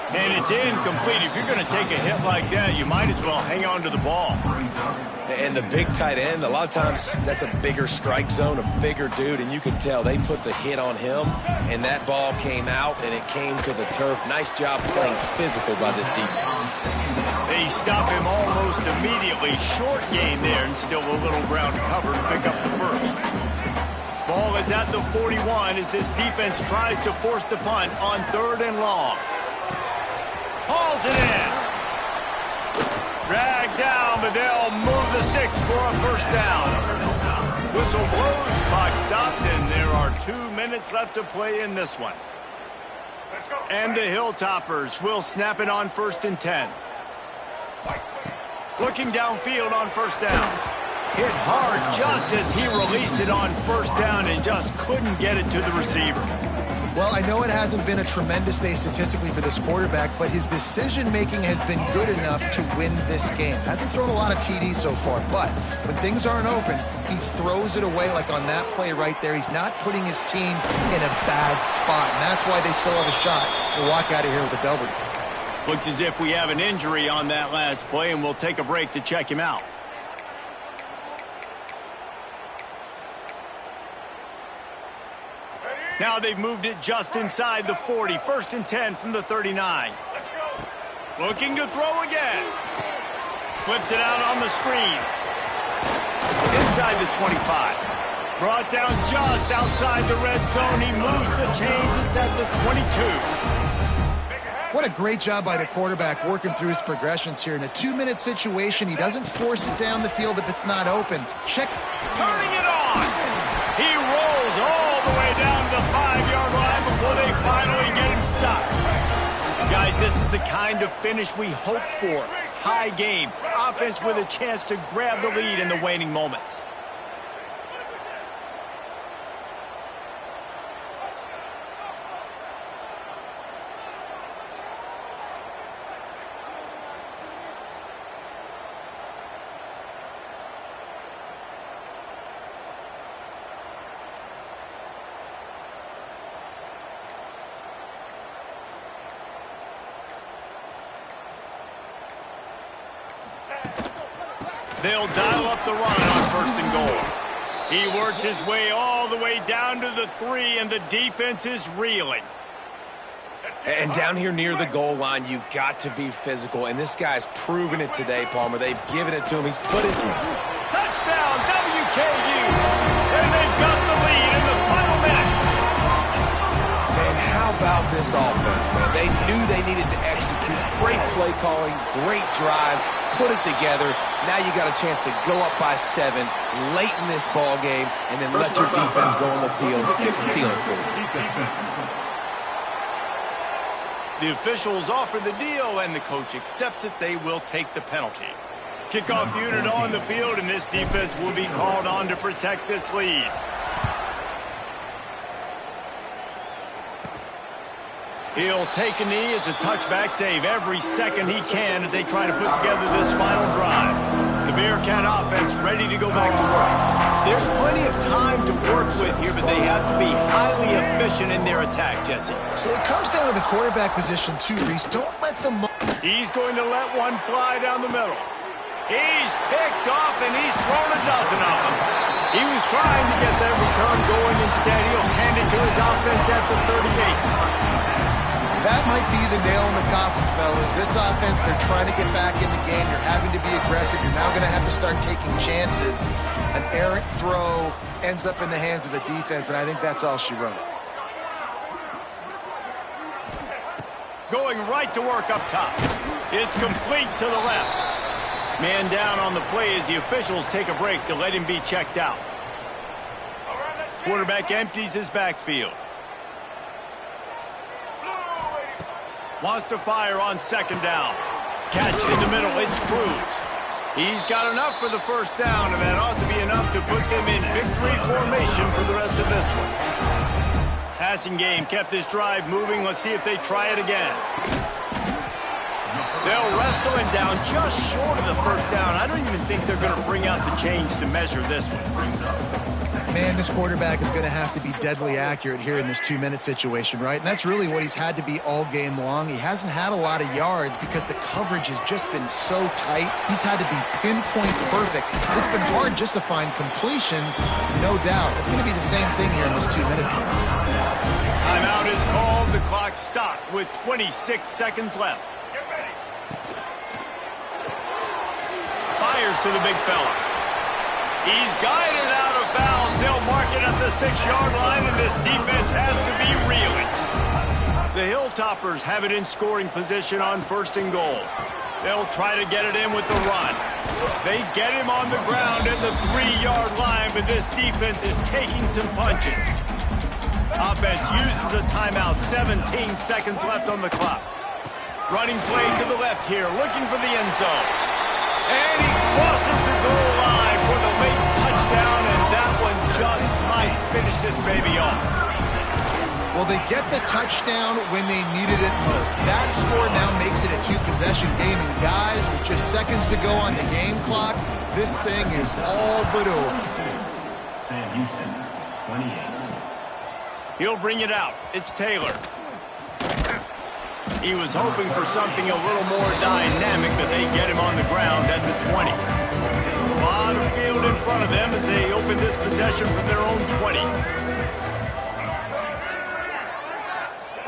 And it's incomplete. If you're going to take a hit like that, you might as well hang on to the ball. And the big tight end, a lot of times that's a bigger strike zone, a bigger dude, and you can tell they put the hit on him, and that ball came out, and it came to the turf. Nice job playing physical by this defense. They stop him almost immediately. Short gain there, and still a little ground to cover to pick up the first. Ball is at the 41 as this defense tries to force the punt on 3rd and long. Hauls it in. Dragged down, but they'll move the sticks for a first down. Whistle blows, clock stopped, and there are 2 minutes left to play in this one. And the Hilltoppers will snap it on 1st and 10. Looking downfield on 1st down. Hit hard just as he released it on 1st down and just couldn't get it to the receiver. Well, I know it hasn't been a tremendous day statistically for this quarterback, but his decision-making has been good enough to win this game. Hasn't thrown a lot of TDs so far, but when things aren't open, he throws it away like on that play right there. He's not putting his team in a bad spot, and that's why they still have a shot to walk out of here with a W. Looks as if we have an injury on that last play, and we'll take a break to check him out. Now they've moved it just inside the 40. 1st and 10 from the 39. Looking to throw again. Flips it out on the screen. Inside the 25. Brought down just outside the red zone. He moves the chains. It's at the 22. What a great job by the quarterback working through his progressions here. In a 2-minute situation, he doesn't force it down the field if it's not open. Check. Turning it on. He rolls all the way down to the 5-yard line before they finally get him stopped. Guys, this is the kind of finish we hoped for. High game. Offense with a chance to grab the lead in the waning moments. They'll dial up the run on 1st and goal. He works his way all the way down to the 3, and the defense is reeling. And down here near the goal line, you got to be physical, and this guy's proven it today, Palmer. They've given it to him. He's put it in. Touchdown, WKU! And they've got the lead in the final minute. And how about this offense, man? They knew they needed to execute. Great play calling, great drive, put it together. Now you got a chance to go up by 7 late in this ball game, and then let your defense go on the field and seal it for you. The officials offer the deal, and the coach accepts it. They will take the penalty. Kickoff unit on the field, and this defense will be called on to protect this lead. He'll take a knee. It's a touchback save every second he can as they try to put together this final drive. The Bearcat offense ready to go back to work. There's plenty of time to work with here, but they have to be highly efficient in their attack, Jesse. So it comes down to the quarterback position too, Reese. Don't let them... He's going to let one fly down the middle. He's picked off, and he's thrown a dozen of them. He was trying to get that return going. Instead, he'll hand it to his offense at the 38. That might be the nail in the coffin, fellas. This offense, they're trying to get back in the game. You're having to be aggressive. You're now going to have to start taking chances. An errant throw ends up in the hands of the defense, and I think that's all she wrote. Going right to work up top. It's complete to the left. Man down on the play as the officials take a break to let him be checked out. Quarterback empties his backfield. Wants to fire on 2nd down. Catch in the middle, it's Cruz. He's got enough for the 1st down, and that ought to be enough to put them in victory formation for the rest of this one. Passing game kept this drive moving. Let's see if they try it again. They'll wrestle him down just short of the 1st down. I don't even think they're going to bring out the chains to measure this one. Man, this quarterback is going to have to be deadly accurate here in this 2-minute situation, right? And that's really what he's had to be all game long. He hasn't had a lot of yards because the coverage has just been so tight. He's had to be pinpoint perfect. It's been hard just to find completions, no doubt. It's going to be the same thing here in this 2-minute drill. Timeout is called. The clock stopped with 26 seconds left. Fires to the big fella. He's guided out of bounds. They'll mark it at the 6-yard line, and this defense has to be reeling. The Hilltoppers have it in scoring position on 1st and goal. They'll try to get it in with the run. They get him on the ground at the 3-yard line, but this defense is taking some punches. Offense uses a timeout. 17 seconds left on the clock. Running play to the left here, looking for the end zone. And he crosses the goal line for the late touchdown, and that one just might finish this baby off. Well, they get the touchdown when they needed it most. That score now makes it a 2-possession game, and guys, with just seconds to go on the game clock, this thing is all but over. Sam Houston, 28. He'll bring it out. It's Taylor. He was hoping for something a little more dynamic, but they get him on the ground at the 20. A lot of field in front of them as they open this possession from their own 20.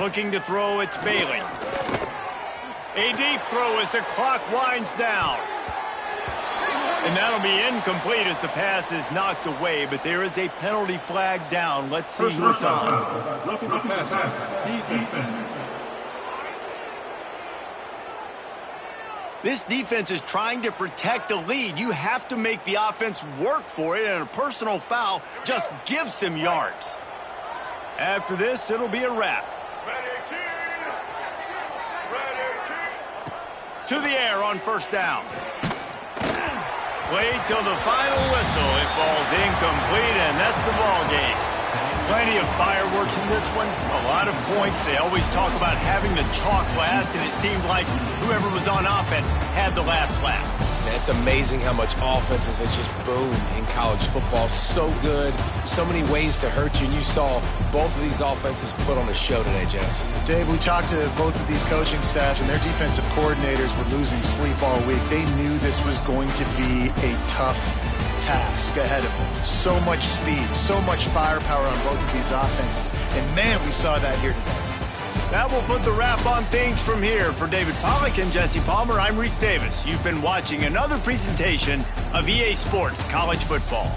Looking to throw, it's Bailey. A deep throw as the clock winds down. And that'll be incomplete as the pass is knocked away, but there is a penalty flag down. Let's see who it's on. Roughing the passer. Defense. This defense is trying to protect the lead. You have to make the offense work for it, and a personal foul just gives them yards. After this, it'll be a wrap. To the air on 1st down. Wait till the final whistle. It falls incomplete, and that's the ball game. Plenty of fireworks in this one. A lot of points. They always talk about having the chalk last, and it seemed like whoever was on offense had the last laugh. Man, it's amazing how much offenses has just boomed in college football. So good. So many ways to hurt you. And you saw both of these offenses put on a show today, Jess. Dave, we talked to both of these coaching staffs, and their defensive coordinators were losing sleep all week. They knew this was going to be a tough task ahead of them. So much speed, so much firepower on both of these offenses. And, man, we saw that here today. That will put the wrap on things from here. For David Pollack and Jesse Palmer, I'm Reese Davis. You've been watching another presentation of EA Sports College Football.